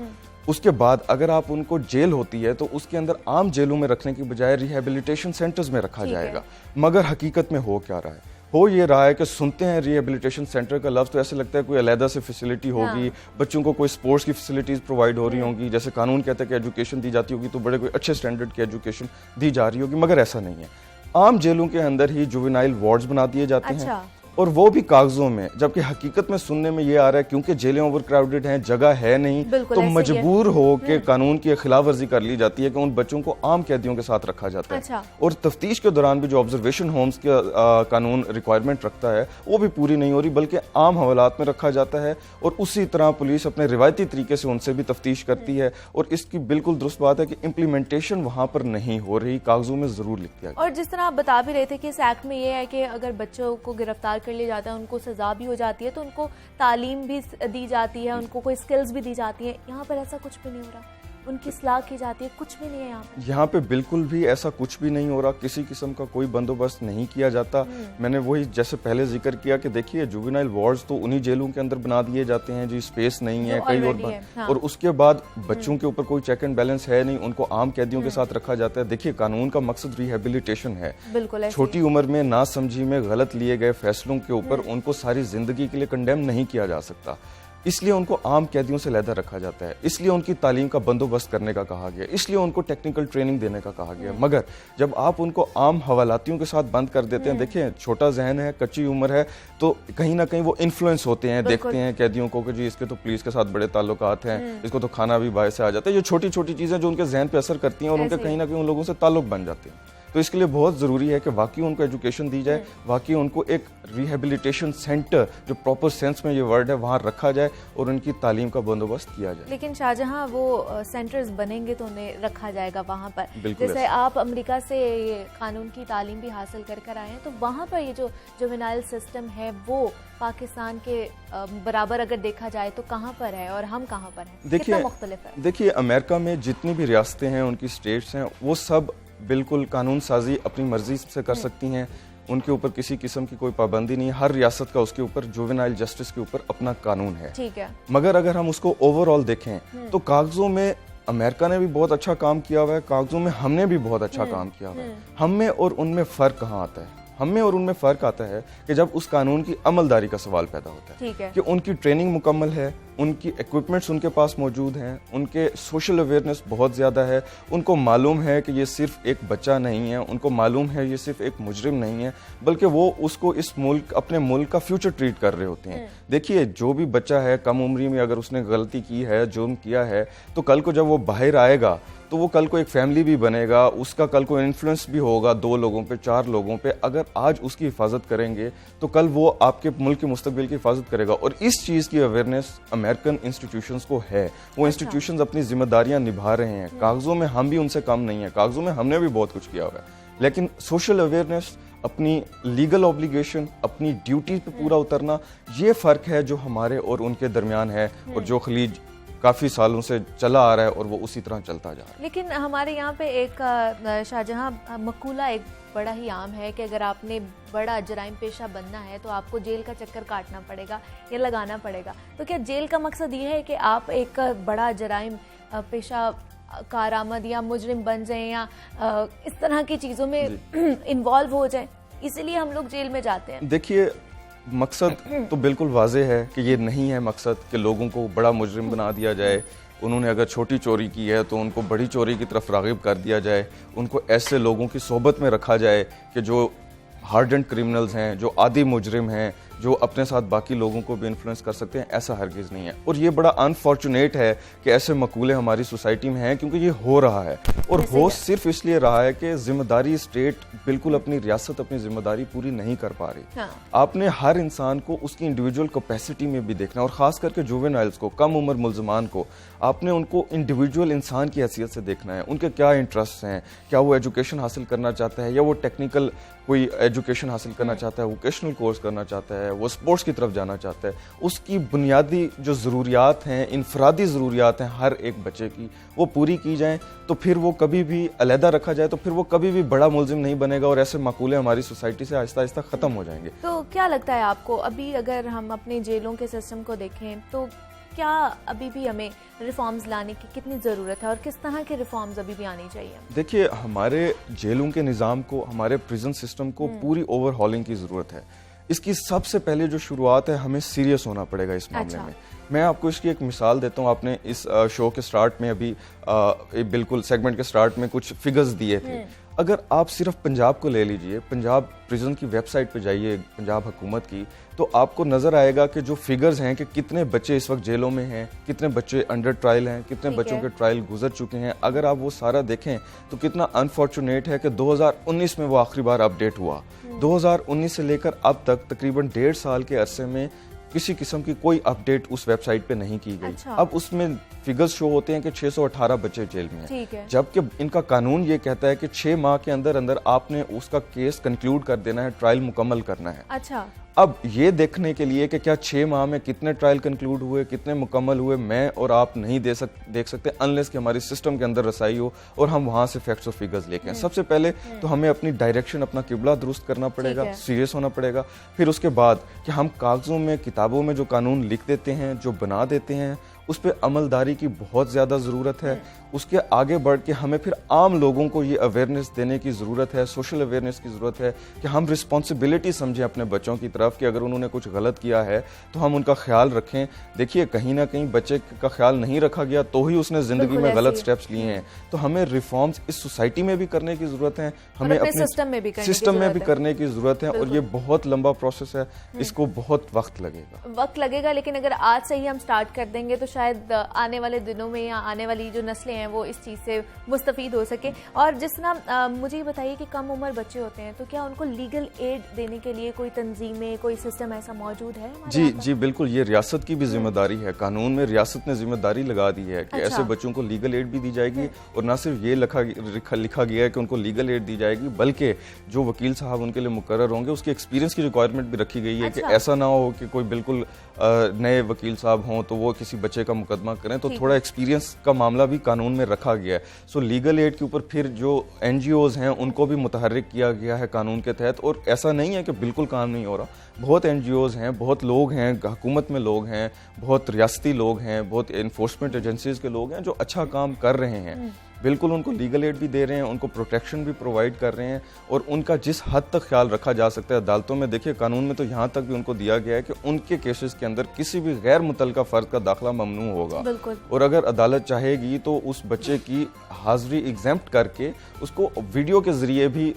उसके बाद अगर आप उनको जेल होती है तो उसके अंदर आम जेलों में रखने की बजाय रिहेबिलिटेशन सेंटर्स में रखा जाएगा। मगर हकीकत में हो क्या रहा है? हो ये रहा है कि सुनते हैं रिहेबिलिटेशन सेंटर का लफ्ज़ तो ऐसे लगता है कोई अलहदा से फैसिलिटी होगी, बच्चों को कोई स्पोर्ट्स की फैसिलिटीज प्रोवाइड हो रही होंगी, जैसे कानून कहता है कि एजुकेशन दी जाती होगी तो बड़े कोई अच्छे स्टैंडर्ड की एजुकेशन दी जा रही होगी, मगर ऐसा नहीं है। आम जेलों के अंदर ही जुवेनाइल वार्ड्स बना दिए जाते हैं, और वो भी कागजों में, जबकि हकीकत में सुनने में ये आ रहा है क्योंकि जेलें ओवर क्राउडेड हैं, जगह है नहीं, तो मजबूर हो के कानून की खिलाफ वर्जी कर ली जाती है कि उन बच्चों को आम कैदियों के साथ रखा जाता है। और तफ्तीश के दौरान भी जो ऑब्जर्वेशन होम्स का कानून रिक्वायरमेंट रखता है वो भी पूरी नहीं हो रही, बल्कि आम हवालात में रखा जाता है। और उसी तरह पुलिस अपने रिवायती तरीके से उनसे भी तफ्तीश करती है। और इसकी बिल्कुल दुरुस्त बात है कि इम्प्लीमेंटेशन वहाँ पर नहीं हो रही, कागजों में जरूर लिख दिया गया। और जिस तरह आप बता भी रहे थे कि इस एक्ट में ये है कि अगर बच्चों को गिरफ्तार कर लिया जाता है, उनको सजा भी हो जाती है, तो उनको तालीम भी दी जाती है, उनको कोई स्किल्स भी दी जाती है। यहाँ पर ऐसा कुछ भी नहीं हो रहा, उनकी सलाह की जाती है, कुछ भी नहीं है यहाँ पे बिल्कुल भी ऐसा कुछ भी नहीं हो रहा, किसी किस्म का कोई बंदोबस्त नहीं किया जाता। मैंने वही जैसे पहले जिक्र किया कि देखिए, जुवेनाइल वार्ड्स तो उन्हीं जेलों के अंदर बना दिए जाते हैं जी, स्पेस नहीं है कई और और उसके बाद बच्चों के ऊपर कोई चेक एंड बैलेंस है नहीं, उनको आम कैदियों के साथ रखा जाता है। देखिए, कानून का मकसद रिहेबिलिटेशन है। छोटी उम्र में ना समझी में गलत लिए गए फैसलों के ऊपर उनको सारी जिंदगी के लिए कंडेम नहीं किया जा सकता, इसलिए उनको आम कैदियों से अलहदा रखा जाता है, इसलिए उनकी तालीम का बंदोबस्त करने का कहा गया, इसलिए उनको टेक्निकल ट्रेनिंग देने का कहा गया। मगर जब आप उनको आम हवालातियों के साथ बंद कर देते हैं, देखिए छोटा जहन है, कच्ची उम्र है, तो कहीं ना कहीं वो इन्फ्लुएंस होते हैं, देखते हैं कैदियों को कि जी इसके तो पुलिस के साथ बड़े ताल्लुकात हैं, इसको तो खाना भी बाहर से आ जाता है। ये छोटी छोटी चीज़ें जो उनके जहन पे असर करती हैं और उनके कहीं ना कहीं उन लोगों से ताल्लुक बन जाते हैं। तो इसके लिए बहुत ज़रूरी है कि वाकई उनको एजुकेशन दी जाए, वाकई उनको एक रिहेबिलिटेशन सेंटर, जो प्रॉपर सेंस में ये वर्ड है, वहाँ रखा जाए और उनकी तालीम का बंदोबस्त किया जाए। लेकिन शाहजहां, वो सेंटर्स बनेंगे तो उन्हें रखा जाएगा वहाँ पर। बिल्कुल जैसे आप अमेरिका से ये कानून की तालीम भी हासिल कर आए हैं, तो वहाँ पर ये जो जुवेनाइल सिस्टम है वो पाकिस्तान के बराबर अगर देखा जाए तो कहाँ पर है और हम कहाँ पर हैं? कितना मुख्तलिफ है? देखिए, अमेरिका में जितनी भी रियासतें हैं, उनकी स्टेट्स हैं, वो सब बिल्कुल कानून साजी अपनी मर्जी से कर सकती हैं। उनके ऊपर किसी किस्म की कोई पाबंदी नहीं। हर रियासत का उसके ऊपर जुवेनाइल जस्टिस के ऊपर अपना कानून है। ठीक है। मगर अगर हम उसको ओवरऑल देखें तो कागजों में अमेरिका ने भी बहुत अच्छा काम किया हुआ है, कागजों में हमने भी बहुत अच्छा काम किया हुआ है। हम में और उनमें फ़र्क कहाँ आता है? हम में और उनमें फ़र्क आता है कि जब उस कानून की अमलदारी का सवाल पैदा होता है। ठीक है। कि उनकी ट्रेनिंग मुकम्मल है, उनकी इक्विपमेंट्स उनके पास मौजूद हैं, उनके सोशल अवेयरनेस बहुत ज़्यादा है, उनको मालूम है कि ये सिर्फ एक बच्चा नहीं है, उनको मालूम है ये सिर्फ एक मुजरिम नहीं है, बल्कि वो उसको इस मुल्क, अपने मुल्क का फ्यूचर ट्रीट कर रहे होते हैं। देखिए, जो भी बच्चा है कम उम्री में अगर उसने गलती की है, जुर्म किया है, तो कल को जब वो बाहर आएगा तो वो कल को एक फैमिली भी बनेगा, उसका कल को इन्फ्लुएंस भी होगा 2 लोगों पे, 4 लोगों पे। अगर आज उसकी हिफाजत करेंगे तो कल वो आपके मुल्क के मुस्तकबिल की हिफाजत करेगा। और इस चीज़ की अवेयरनेस अमेरिकन इंस्टीट्यूशंस को है। वो इंस्टीट्यूशंस अपनी जिम्मेदारियां निभा रहे हैं। कागजों में हम भी उनसे कम नहीं है, कागजों में हमने भी बहुत कुछ किया हुआ है, लेकिन सोशल अवेयरनेस, अपनी लीगल ऑब्लिगेशन, अपनी ड्यूटी पे पूरा उतरना, ये फ़र्क है जो हमारे और उनके दरमियान है और जो खलीज काफ़ी सालों से चला आ रहा है और वो उसी तरह चलता जा रहा है। लेकिन हमारे यहाँ पे एक शाहजहां मकूला एक बड़ा ही आम है कि अगर आपने बड़ा जराइम पेशा बनना है तो आपको जेल का चक्कर काटना पड़ेगा या लगाना पड़ेगा। तो क्या जेल का मकसद ये है कि आप एक बड़ा जराइम पेशा कारआमद या मुजरिम बन जाएं या इस तरह की चीज़ों में इन्वॉल्व हो जाएं, इसीलिए हम लोग जेल में जाते हैं? देखिए, मकसद तो बिल्कुल वाज़े है कि ये नहीं है मकसद कि लोगों को बड़ा मुजरिम बना दिया जाए। उन्होंने अगर छोटी चोरी की है तो उनको बड़ी चोरी की तरफ राग़िब कर दिया जाए, उनको ऐसे लोगों की सोबत में रखा जाए कि जो हार्डेंड क्रिमिनल्स हैं, जो आदी मुजरिम हैं, जो अपने साथ बाकी लोगों को भी इन्फ्लुएंस कर सकते हैं। ऐसा हरगिज़ नहीं है। और ये बड़ा अनफॉर्चुनेट है कि ऐसे मकूले हमारी सोसाइटी में हैं, क्योंकि ये हो रहा है। और हो सिर्फ इसलिए रहा है कि जिम्मेदारी स्टेट बिल्कुल अपनी रियासत, अपनी जिम्मेदारी पूरी नहीं कर पा रही। हाँ। आपने हर इंसान को उसकी इंडिविजुअल कैपेसिटी में भी देखना, और ख़ास करके जुवेनाइल्स को, कम उम्र मुलजमान को, आपने उनको इंडिविजुअल इंसान की हैसियत से देखना है। उनके क्या इंटरेस्ट हैं, क्या वो एजुकेशन हासिल करना चाहता है, या वो टेक्निकल कोई एजुकेशन हासिल करना चाहता है, वोकेशनल कोर्स करना चाहता है, वो स्पोर्ट्स की तरफ जाना चाहता है। उसकी बुनियादी जो ज़रूरियात हैं, इनफरादी ज़रूरियात हैं हर एक बच्चे की, वो पूरी की जाएं, तो फिर वो कभी भी अलहदा रखा जाए तो फिर वो कभी भी बड़ा मुलजिम नहीं बनेगा और ऐसे मकूले हमारी सोसाइटी से आहिस्ता आहिस्ता ख़त्म हो जाएंगे। तो क्या लगता है आपको, अभी अगर हम अपने जेलों के सिस्टम को देखें तो क्या अभी भी हमें रिफॉर्म्स लाने की कितनी ज़रूरत है और किस तरह के रिफॉर्म्स अभी भी आनी चाहिए? देखिए, हमारे जेलों के निज़ाम को, हमारे प्रिजन सिस्टम को पूरी ओवरहॉलिंग की ज़रूरत है। इसकी सबसे पहले जो शुरुआत है, हमें सीरियस होना पड़ेगा इस मामले में। मैं आपको इसकी एक मिसाल देता हूँ। आपने इस शो के स्टार्ट में अभी बिल्कुल सेगमेंट के स्टार्ट में कुछ फिगर्स दिए थे। अगर आप सिर्फ पंजाब को ले लीजिए, पंजाब प्रिजन की वेबसाइट पे जाइए, पंजाब हुकूमत की, तो आपको नज़र आएगा कि जो फिगर्स हैं कि कितने बच्चे इस वक्त जेलों में हैं, कितने बच्चे अंडर ट्रायल हैं, कितने बच्चों के ट्रायल गुजर चुके हैं। अगर आप वो सारा देखें तो कितना अनफॉर्चुनेट है कि 2019 में वो आखिरी बार अपडेट हुआ। 2019 से लेकर अब तक तकरीबन 1.5 साल के अरसे में किसी किस्म की कोई अपडेट उस वेबसाइट पे नहीं की गई। अब उसमें फिगर्स शो होते हैं कि 618 बच्चे जेल में हैं, जबकि इनका कानून ये कहता है कि 6 माह के अंदर अंदर आपने उसका केस कंक्लूड कर देना है, ट्रायल मुकम्मल करना है। अच्छा। अब ये देखने के लिए कि क्या 6 माह में कितने ट्रायल कंक्लूड हुए, कितने मुकम्मल हुए, मैं और आप नहीं देख सकते अनलेस कि हमारी सिस्टम के अंदर रसाई हो और हम वहाँ से फैक्ट्स और फिगर्स लेके आए। सबसे पहले तो हमें अपनी डायरेक्शन, अपना किबला दुरुस्त करना पड़ेगा, सीरियस होना पड़ेगा। फिर उसके बाद कि हम कागजों में, किताबों में जो कानून लिख देते हैं, जो बना देते हैं, उस पर अमलदारी की बहुत ज़्यादा ज़रूरत है। उसके आगे बढ़ के हमें फिर आम लोगों को ये अवेयरनेस देने की ज़रूरत है, सोशल अवेयरनेस की ज़रूरत है कि हम रिस्पॉन्सिबिलिटी समझें अपने बच्चों की तरफ कि अगर उन्होंने कुछ गलत किया है तो हम उनका ख्याल रखें। देखिए, कहीं ना कहीं बच्चे का ख्याल नहीं रखा गया तो ही उसने ज़िंदगी में गलत स्टेप्स लिए हैं। तो हमें रिफॉर्म्स इस सोसाइटी में भी करने की ज़रूरत है, हमें अपने सिस्टम में भी करने की ज़रूरत है। और ये बहुत लंबा प्रोसेस है, इसको बहुत वक्त लगेगा। लेकिन अगर आज से ही हम स्टार्ट कर देंगे तो शायद आने वाले दिनों में या आने वाली जो नस्लें हैं हैं वो इस चीज़ से मुस्तफ़ीद हो सके। और जिस तरह मुझे ये बताइए कि कम उम्र बच्चे होते हैं तो क्या उनको लीगल एड देने के लिए कोई तंजीमें, कोई सिस्टम ऐसा मौजूद है? जी जी बिल्कुल, ये रियासत की भी जिम्मेदारी है। कानून में रियासत ने जिम्मेदारी लगा दी है कि ऐसे बच्चों को लीगल एड भी दी जाएगी, और ना सिर्फ ये लिखा गया है कि उनको लीगल एड दी जाएगी, बल्कि जो वकील साहब उनके लिए मुकर्रर होंगे उसके एक्सपीरियंस की रिक्वायरमेंट भी रखी गई है कि ऐसा ना हो कि कोई बिल्कुल नए वकील साहब हों तो वो किसी बच्चे का मुकदमा करें, तो थोड़ा एक्सपीरियंस का मामला भी कानून में रखा गया है। सो लीगल एड के ऊपर फिर जो NGOs हैं उनको भी मुतहर्रिक किया गया है कानून के तहत, और ऐसा नहीं है कि बिल्कुल काम नहीं हो रहा। बहुत NGOs हैं, बहुत लोग हैं, हुकूमत में लोग हैं, बहुत रियासती लोग हैं, बहुत इन्फोर्समेंट एजेंसीज के लोग हैं जो अच्छा काम कर रहे हैं। बिल्कुल उनको लीगल एड भी दे रहे हैं, उनको प्रोटेक्शन भी प्रोवाइड कर रहे हैं, और उनका जिस हद तक ख्याल रखा जा सकता है अदालतों में। देखिए कानून में तो यहाँ तक भी उनको दिया गया है कि उनके केसेस के अंदर किसी भी गैर मुतल्लिका फर्द का दाखिला ममनू होगा, और अगर अदालत चाहेगी तो उस बच्चे की हाजिरी एग्जेम्प्ट करके उसको वीडियो के जरिए भी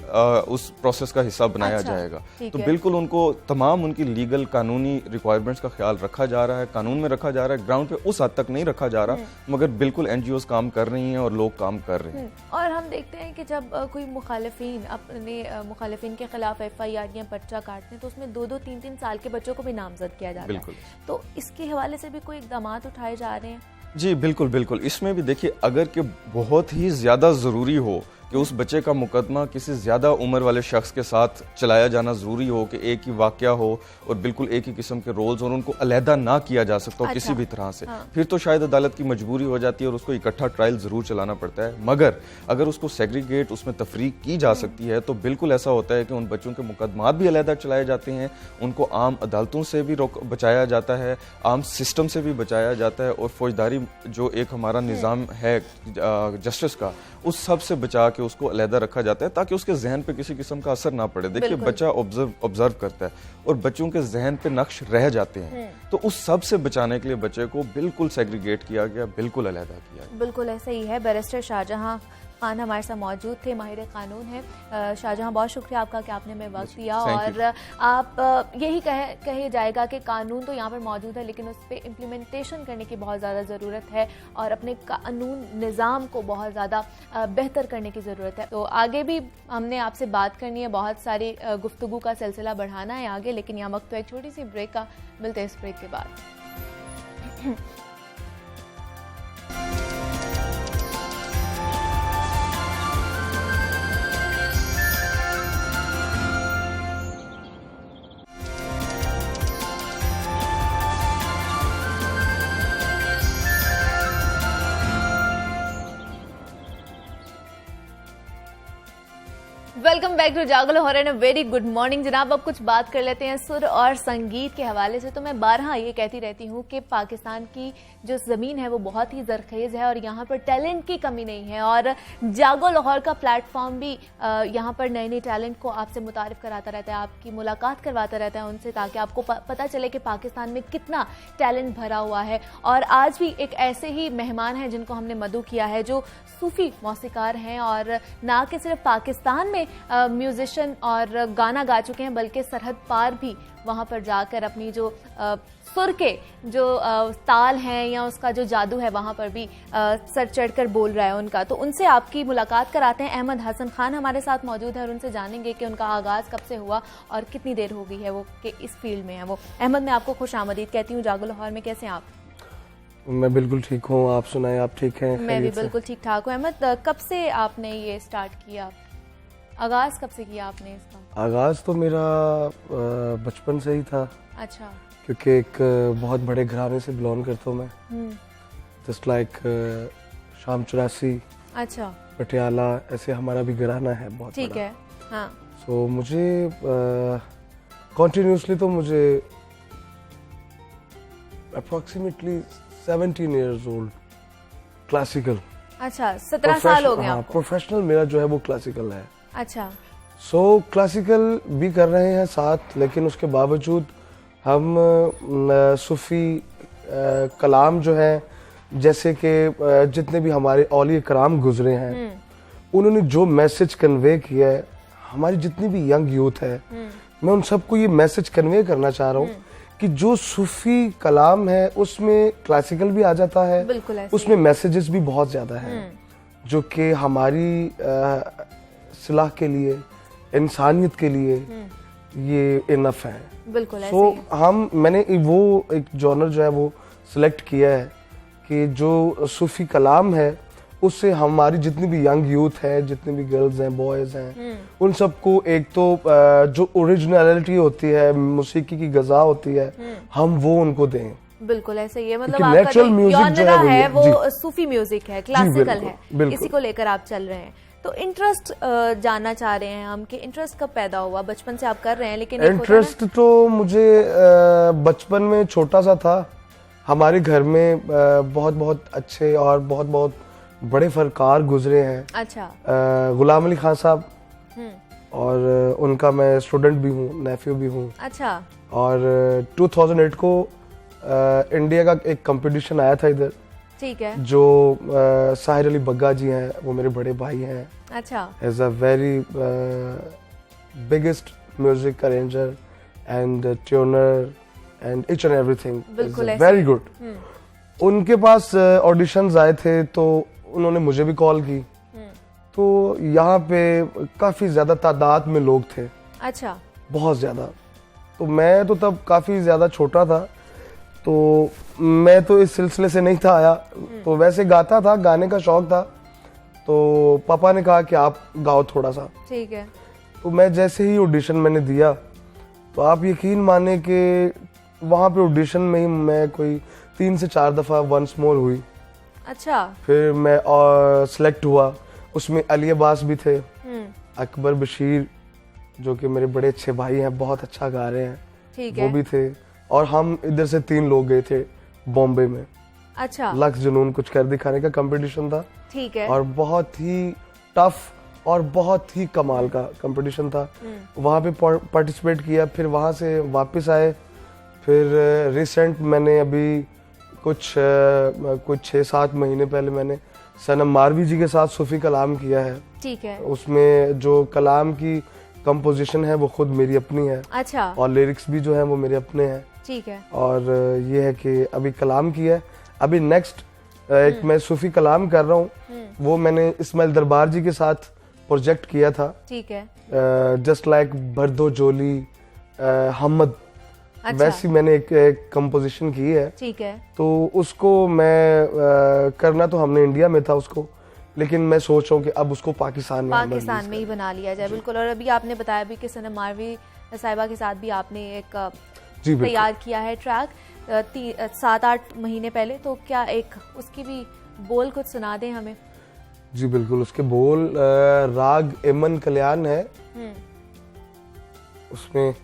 उस प्रोसेस का हिस्सा बनाया जाएगा। तो बिल्कुल उनको तमाम उनकी लीगल कानूनी रिक्वायरमेंट्स का ख्याल रखा जा रहा है, कानून में रखा जा रहा है। ग्राउंड पे उस हद तक नहीं रखा जा रहा, मगर बिल्कुल NGOs काम कर रही हैं और लोग काम कर रहे हैं। और हम देखते हैं कि जब कोई मुखालिफिन अपने मुखालिफिन के खिलाफ FIR या पर्चा काटते हैं तो उसमें 2-2, 3-3 साल के बच्चों को भी नामजद किया जाता है। तो इसके हवाले से भी कोई इक़दाम उठाए जा रहे हैं? जी बिल्कुल बिल्कुल, इसमें भी देखिए अगर कि बहुत ही ज़्यादा ज़रूरी हो कि उस बच्चे का मुकदमा किसी ज़्यादा उम्र वाले शख्स के साथ चलाया जाना ज़रूरी हो, कि एक ही वाक़या हो और बिल्कुल एक ही किस्म के रोल्स और उनको अलहदा ना किया जा सकता हो किसी भी तरह से, फिर तो शायद अदालत की मजबूरी हो जाती है और उसको इकट्ठा ट्रायल ज़रूर चलाना पड़ता है। मगर अगर उसको सेग्रीगेट, उसमें तफरीक की जा सकती है तो बिल्कुल ऐसा होता है कि उन बच्चों के मुकदमात भी अलहदा चलाए जाते हैं, उनको आम अदालतों से भी बचाया जाता है, आम सिस्टम से भी बचाया जाता है, और फौजदारी जो एक हमारा निज़ाम है जस्टिस का, उस सब से बचा के उसको अलहदा रखा जाता है ताकि उसके जहन पे किसी किस्म का असर ना पड़े। देखिए बच्चा ऑब्जर्व करता है और बच्चों के जहन पे नक्श रह जाते हैं, तो उस सब से बचाने के लिए बच्चे को बिल्कुल सेग्रीगेट किया गया, बिल्कुल अलहदा किया गया। बिल्कुल ऐसा ही है। बैरिस्टर शाहजहां खान हमारे साथ मौजूद थे, माहिर कानून है। शाहजहां, बहुत शुक्रिया आपका कि आपने हमें वक्त दिया, और आप यही कहे जाएगा कि कानून तो यहाँ पर मौजूद है लेकिन उस पर इम्प्लीमेंटेशन करने की बहुत ज़्यादा ज़रूरत है, और अपने कानून निज़ाम को बहुत ज़्यादा बेहतर करने की ज़रूरत है। तो आगे भी हमने आपसे बात करनी है, बहुत सारी गुफ्तगू का सिलसिला बढ़ाना है आगे, लेकिन यहाँ वक्त तो एक छोटी सी ब्रेक का, मिलते हैं इस ब्रेक के बाद। वेलकम बैक टू जागो Lahore and very good morning जनाब। अब कुछ बात कर लेते हैं सुर और संगीत के हवाले से। तो मैं बारहा ये कहती रहती हूँ कि पाकिस्तान की जो ज़मीन है वो बहुत ही ज़रखेज़ है और यहाँ पर टैलेंट की कमी नहीं है, और जागो लाहौर का प्लेटफॉर्म भी यहाँ पर नए नए टैलेंट को आपसे मुतारिफ कराता रहता है, आपकी मुलाकात करवाता रहता है उनसे, ताकि आपको पता चले कि पाकिस्तान में कितना टैलेंट भरा हुआ है। और आज भी एक ऐसे ही मेहमान हैं जिनको हमने मदऊ किया है, जो सूफ़ी मौसीकार हैं और ना कि सिर्फ पाकिस्तान में म्यूजिशियन और गाना गा चुके हैं, बल्कि सरहद पार भी वहाँ पर जाकर अपनी जो सुर के जो ताल हैं या उसका जो जादू है वहाँ पर भी सर चढ़कर बोल रहा है उनका। तो उनसे आपकी मुलाकात कराते हैं। अहमद हसन खान हमारे साथ मौजूद है और उनसे जानेंगे कि उनका आगाज़ कब से हुआ और कितनी देर हो गई है वो कि इस फील्ड में है वो। अहमद, मैं आपको खुश आमदीद कहती हूँ जागो लाहौर में। कैसे हैं आप? मैं बिल्कुल ठीक हूँ, आप सुनाएं, आप ठीक हैं? मैं भी बिल्कुल ठीक ठाक हूँ। अहमद, कब से आपने ये स्टार्ट किया, आगाज़ कब से किया आपने इसका? आगाज़ तो मेरा बचपन से ही था। अच्छा। क्योंकि एक बहुत बड़े घराने से बिलोंग करता हूँ मैं, जस्ट लाइक शाम 84। अच्छा। पटियाला, ऐसे हमारा भी घराना है बहुत। ठीक है, हाँ। सो मुझे कंटिन्यूसली तो मुझे अप्रॉक्सीमेटली 17 ईयर्स ओल्ड क्लासिकल। अच्छा, 17 साल हो गए आपको? प्रोफेशनल मेरा जो है वो क्लासिकल है। अच्छा। सो क्लासिकल भी कर रहे हैं साथ, लेकिन उसके बावजूद हम सूफ़ी कलाम जो है, जैसे कि जितने भी हमारे औलिया कराम गुजरे हैं, उन्होंने जो मैसेज कन्वे किया है, हमारी जितनी भी यंग यूथ है, मैं उन सबको ये मैसेज कन्वे करना चाह रहा हूँ कि जो सूफी कलाम है उसमें क्लासिकल भी आ जाता है, बिल्कुल ऐसे उसमें मैसेजेस भी बहुत ज़्यादा हैं जो कि हमारी सलाह के लिए, इंसानियत के लिए ये इनफ है। बिल्कुल ऐसे तो मैंने वो एक जॉनर जो है वो सिलेक्ट किया है कि जो सूफी कलाम है उससे हमारी जितनी भी यंग यूथ है, जितने भी गर्ल्स हैं, बॉयज हैं, उन सबको एक तो जो ओरिजिनलिटी होती है, मौसीकी की गज़ा होती है, हम वो उनको दें। बिल्कुल ऐसे ही है, मतलब क्योंकि आपका जो natural music जो genre है वो जी। सूफी म्यूजिक है, क्लासिकल बिल्कुल, है, बिल्कुल। इसी को लेकर आप चल रहे हैं। तो इंटरेस्ट जानना चाह रहे हैं हम कि इंटरेस्ट कब पैदा हुआ? बचपन से आप कर रहे हैं, लेकिन एक होता है ना- इंटरेस्ट तो मुझे बचपन में छोटा सा था। हमारे घर में बहुत बहुत अच्छे और बहुत बहुत बड़े फनकार गुजरे हैं। अच्छा। गुलाम अली खान साहब, और उनका मैं स्टूडेंट भी हूँ, नेफ्यू भी हूँ। अच्छा। और 2008 को इंडिया का एक कंपटीशन आया था इधर, ठीक है। जो साहिर अली बग्गा जी हैं, वो मेरे बड़े भाई हैं। अच्छा। Is a very biggest music arranger and tuner and each and everything, बिल्कुल ऐसे। Very good. उनके पास ऑडिशंस आए थे तो उन्होंने मुझे भी कॉल की। तो यहाँ पे काफी ज्यादा तादाद में लोग थे। अच्छा। बहुत ज्यादा। तो मैं तो तब काफी ज्यादा छोटा था, तो मैं तो इस सिलसिले से नहीं था आया, तो वैसे गाता था, गाने का शौक था। तो पापा ने कहा कि आप गाओ थोड़ा सा। ठीक है। तो मैं जैसे ही ऑडिशन मैंने दिया, तो आप यकीन माने कि वहाँ पे ऑडिशन में ही मैं कोई 3 से 4 दफ़ा वंस मोर हुई। अच्छा। फिर मैं सिलेक्ट हुआ। उसमें अली अब्बास भी थे, अकबर बशीर जो कि मेरे बड़े अच्छे भाई हैं, बहुत अच्छा गा रहे हैं, ठीक वो है। भी थे। और हम इधर से 3 लोग गए थे बॉम्बे में। अच्छा। लक्स जुनून कुछ कर दिखाने का कंपटीशन था, ठीक है। और बहुत ही टफ और बहुत ही कमाल का कंपटीशन था। वहाँ पे पार्टिसिपेट किया, फिर वहाँ से वापस आए। फिर रिसेंट मैंने अभी कुछ 6-7 महीने पहले मैंने सनम मारवी जी के साथ सूफी कलाम किया है। ठीक है। उसमें जो कलाम की कंपोजिशन है वो खुद मेरी अपनी है। अच्छा। और लिरिक्स भी जो है वो मेरे अपने हैं। ठीक है। और ये है कि अभी कलाम किया है। अभी नेक्स्ट एक मैं सूफी कलाम कर रहा हूँ, वो मैंने इस्माइल दरबार जी के साथ प्रोजेक्ट किया था। ठीक है। जस्ट लाइक भरदो जोली हमद, अच्छा। वैसी मैंने एक कंपोजिशन की है। ठीक है। तो उसको मैं करना तो हमने इंडिया में था उसको, लेकिन मैं सोच रहा हूँ कि अब उसको पाकिस्तान में ही बना लिया जाए। बिल्कुल। और अभी आपने बताया भी कि सनम मारवी साहिबा के साथ भी आपने एक तैयार किया है ट्रैक 7-8 महीने पहले, तो क्या एक उसकी भी बोल कुछ सुना दें हमें? जी बिल्कुल। उसके बोल राग एमन कल्याण है, उसमें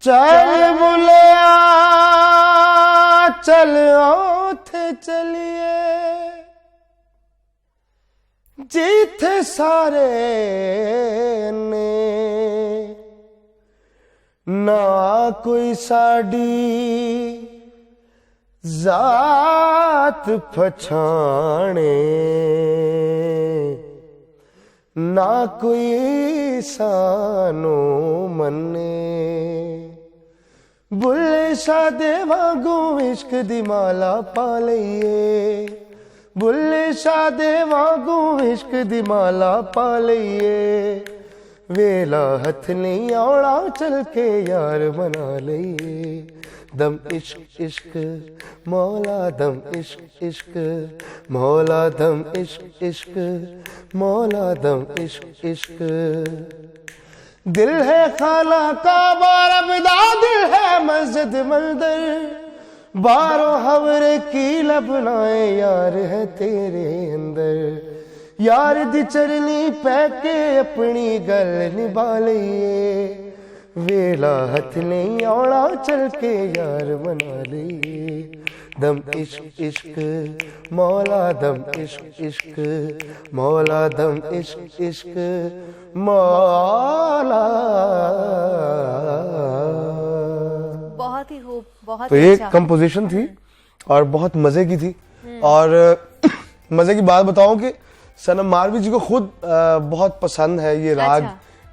चल बुलिया चल थे चलिए जिथे सारे ने ना कोई साड़ी जात पछाणे, ना कोई सानो मन्ने, बुल्ले शादे वांगू इश्क दी माला पा लईए, बुल्ले शादे वांगू इश्क दी माला पा लईए, वेला हथ नहीं आउणा चल के यार बना लईए, दम इश्क इश्क मौला दम इश्क इश्क मौला दम इश्क इश्क मौला दम इश्क इश्क। दिल है खाना काबा रबदा, दिल है मस्जिद मंदिर, बारों हवरे की लबनाए यार है तेरे अंदर, यार दी चरनी पैके अपनी गल निभा लईए, वेला हथ नहीं आउणा चल के यार बना लईए, दम इश्क इश्क मौला दम इश्क इश्क मौला दम इश्क इश्क मौला। बहुत ही खूब, बहुत तो ये अच्छा। कंपोजिशन थी और बहुत मजे की थी। और मजे की बात बताऊं कि सनम मारवी जी को खुद बहुत पसंद है ये राग।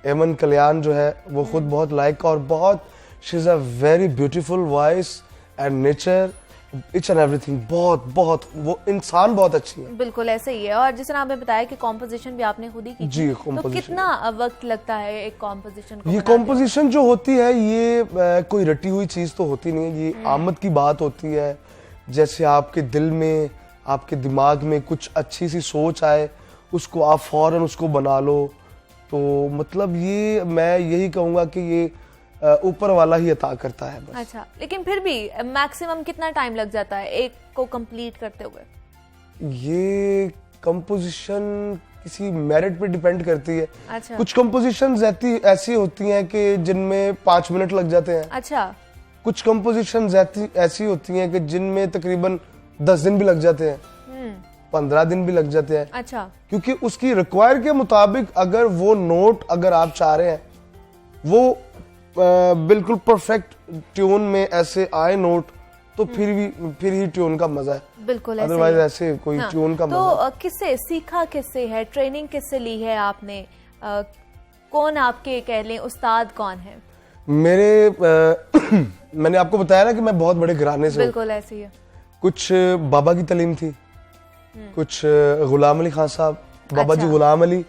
एमन कल्याण जो है वो खुद बहुत लाइक और बहुत, she is a very beautiful voice and nature, it's and everything, बहुत वो इंसान बहुत अच्छी है। बिल्कुल ऐसे ही है। और जिस तरह आपने बताया कि कॉम्पोजिशन भी आपने खुद ही की जी, तो कितना वक्त लगता है एक कॉम्पोजिशन को? ये कॉम्पोजिशन जो होती है ये कोई रटी हुई चीज तो होती नहीं है, ये आमद की बात होती है। जैसे आपके दिल में, आपके दिमाग में कुछ अच्छी सी सोच आए, उसको आप फौरन उसको बना लो। तो मतलब ये मैं यही कहूँगा कि ये ऊपर वाला ही अता करता है बस। अच्छा, लेकिन फिर भी मैक्सिमम कितना टाइम लग जाता है एक को कंप्लीट करते हुए? ये कंपोजिशन किसी मेरिट पे डिपेंड करती है। अच्छा। कुछ कंपोजिशंस ऐसी होती हैं कि जिनमें 5 मिनट लग जाते हैं। अच्छा। कुछ कंपोजिशंस ऐसी होती हैं कि जिनमें तकरीबन 10 दिन भी लग जाते हैं, 15 दिन भी लग जाते हैं। अच्छा। क्योंकि उसकी रिक्वायर के मुताबिक अगर वो नोट अगर आप चाह रहे हैं वो बिल्कुल परफेक्ट ट्यून में ऐसे आए नोट, तो फिर ही ट्यून का मजा है। बिल्कुल अदरवाइज ऐसे कोई ट्यून का तो मजा। किससे सीखा, किससे है, ट्रेनिंग किससे ली है आपने? कौन आपके कह लें उस्ताद कौन है? मैंने आपको बताया ना कि मैं बहुत बड़े घराने से। बिल्कुल ऐसे ही है। कुछ बाबा की तालीम थी, कुछ गुलाम अली खान साहब, बाबा जी गुलाम अली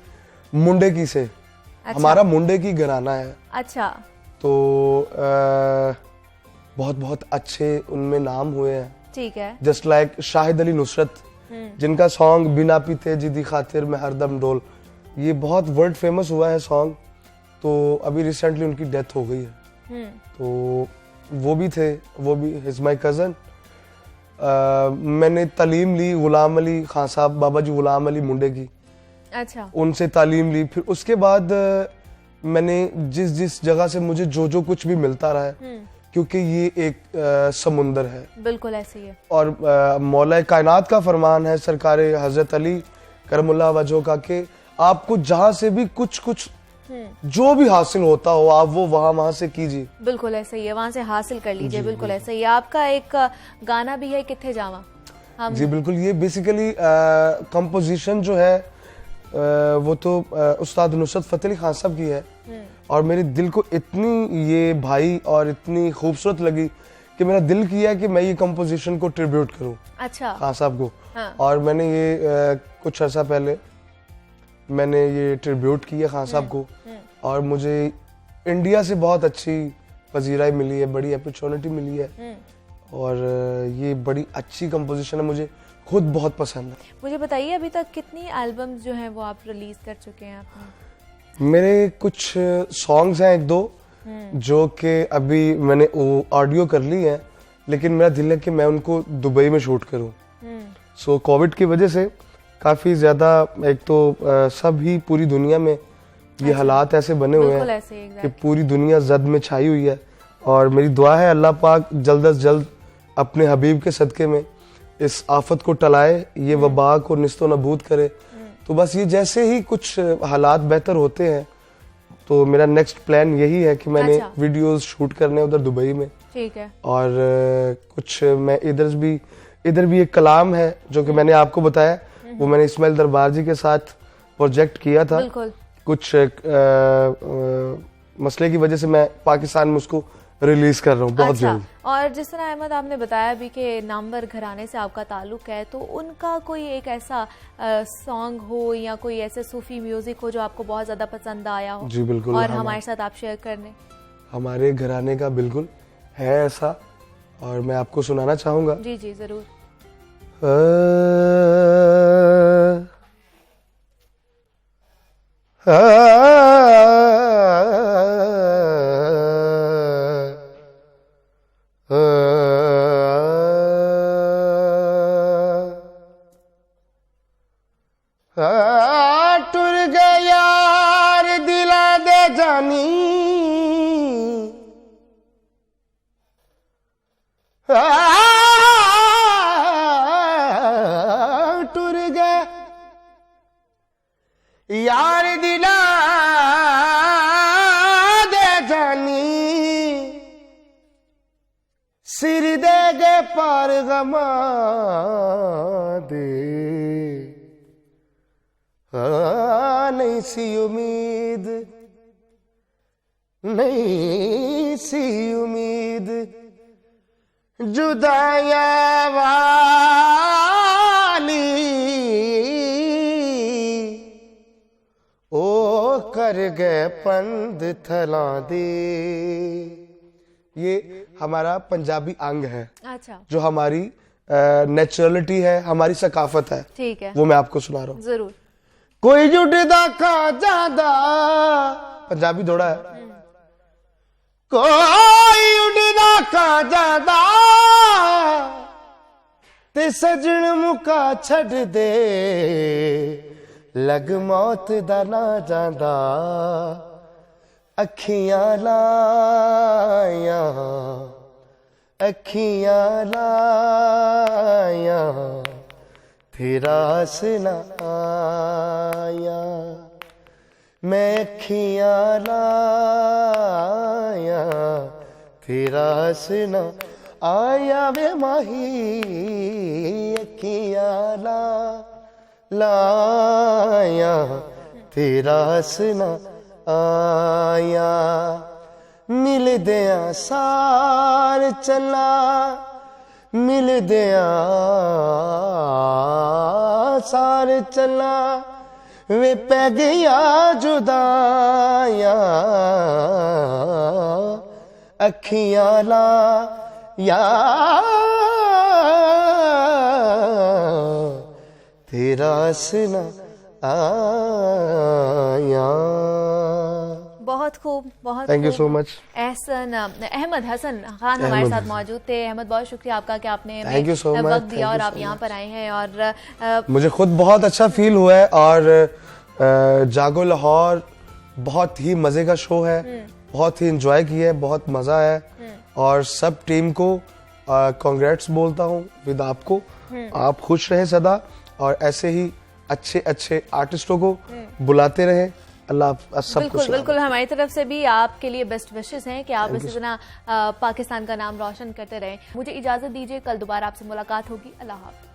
मुंडे की से। अच्छा। हमारा मुंडे की घराना है। अच्छा। तो बहुत अच्छे उनमें नाम हुए हैं। ठीक है। जस्ट लाइक शाहिद अली नुसरत, जिनका सॉन्ग बिना पीते जिदी खातिर में हरदम डोल, ये बहुत वर्ल्ड फेमस हुआ है सॉन्ग। तो अभी रिसेंटली उनकी डेथ हो गई है। तो वो भी थे, वो भी इज माय कजन। मैंने तालीम ली गुलाम अली खान साहब, बाबा जी गुलाम अली मुंडे की। अच्छा। उनसे तालीम ली। फिर उसके बाद मैंने जिस जगह से मुझे जो कुछ भी मिलता रहा है, क्योंकि ये एक समुंदर है। बिल्कुल ऐसे ही है। और मौला कायनात का फरमान है सरकार हजरत अली करमुल्लाह वजह का कि आपको जहां से भी कुछ जो भी हासिल होता हो आप वो वहां से कीजिए। बिल्कुल ऐसे ही है, वहां से हासिल कर लीजिए। बिल्कुल ऐसे ही है। आपका एक गाना भी है किथे जावा हम। जी बिल्कुल, ये बेसिकली कंपोजिशन जो है वो तो उस्ताद नुसरत फतेह अली खान साहब की है। और मेरे दिल को इतनी ये भाई और इतनी खूबसूरत लगी कि मेरा दिल किया कि मैं ये कंपोजिशन को ट्रिब्यूट करूं। अच्छा। खान साहब को। हाँ। और मैंने ये कुछ अर्सा पहले मैंने ये ट्रिब्यूट किया खान साहब को। और मुझे इंडिया से बहुत अच्छी पजीराई मिली है, बड़ी अपॉर्चुनिटी मिली है। और ये बड़ी अच्छी कंपोजिशन है, मुझे खुद बहुत पसंद है। मुझे बताइए अभी तक कितनी एल्बम्स जो हैं वो आप रिलीज कर चुके हैं आपने? मेरे कुछ सॉन्ग्स हैं 1-2 जो कि अभी मैंने ऑडियो कर ली है, लेकिन मेरा दिल है कि मैं उनको दुबई में शूट करूं। सो कोविड की वजह से काफ़ी ज़्यादा, एक तो सब ही पूरी दुनिया में ये हालात ऐसे बने हुए हैं कि पूरी दुनिया जद में छाई हुई है। और मेरी दुआ है अल्लाह पाक जल्द अज जल्द अपने हबीब के सदक़े में इस आफत को टलाए, ये वबा को निस्तो नबूद करे। तो बस ये जैसे ही कुछ हालात बेहतर होते हैं तो मेरा नेक्स्ट प्लान यही है कि मैंने वीडियोस शूट करने उधर दुबई में। ठीक है। और कुछ मैं इधर भी एक कलाम है जो कि मैंने आपको बताया, वो मैंने इस्माइल दरबार जी के साथ प्रोजेक्ट किया था। कुछ मसले की वजह से मैं पाकिस्तान में उसको रिलीज कर रहा हूँ बहुत जल्द। और जिस तरह अहमद आपने बताया भी कि नामवर घराने से आपका ताल्लुक है, तो उनका कोई एक ऐसा सॉन्ग हो या कोई ऐसे सूफी म्यूजिक हो जो आपको बहुत ज्यादा पसंद आया हो? जी बिल्कुल। और हमारे साथ आप शेयर करने? हमारे घराने का बिल्कुल है ऐसा, और मैं आपको सुनाना चाहूंगा। जी जी जरूर। टुर गया यार दिला दे जानी, टुर गया यार दिला दे जानी, सिर दे गे पर गमा दे, नहीं सी उम्मीद, नहीं सी उम्मीद जुदाया वाली, ओ कर गए पंद थला दे। ये हमारा पंजाबी अंग है, अच्छा, जो हमारी नेचुरलिटी है, हमारी सकाफत है। ठीक है, वो मैं आपको सुना रहा हूँ। जरूर। कोई जुटदा खा जादा, पंजाबी थोड़ा है। कोई उड़दा खा जादा ते सजन मुका छड़ दे, लग मौत दा ना जांदा, अखियां लाया, अखियां लाया, तेरा हंसना आया, मैं अखियां लाया, तेरा हंसना आया वे माही, अखियां लाया, तेरा हंसना आया, मिल दिया सार चला, मिल दिया सार चला, वे पै गया जुदाया, अखियां लाया, तेरा हंसना आया। बहुत खूब, बहुत thank you so much. Ahmad Hasan Khan हमारे साथ मौजूद थे। अहमद, बहुत शुक्रिया आपका कि आपने Thank you so much. वक्त दिया और Thank you आप so यहाँ much. पर आए हैं। और मुझे खुद बहुत अच्छा फील हुआ है, और जागो लाहौर बहुत ही मजे का शो है, बहुत ही एंजॉय किया है, बहुत मजा है, और सब टीम को कांग्रेट्स बोलता हूँ विद आपको। आप खुश रहें सदा, और ऐसे ही अच्छे अच्छे आर्टिस्टों को बुलाते रहें। अल्लाह सब बिल्कुल कुछ। बिल्कुल, हमारी तरफ से भी आपके लिए बेस्ट विशेस हैं कि आप इसी तरह पाकिस्तान का नाम रोशन करते रहें। मुझे इजाजत दीजिए, कल दोबारा आपसे मुलाकात होगी। अल्लाह हाफ़िज़।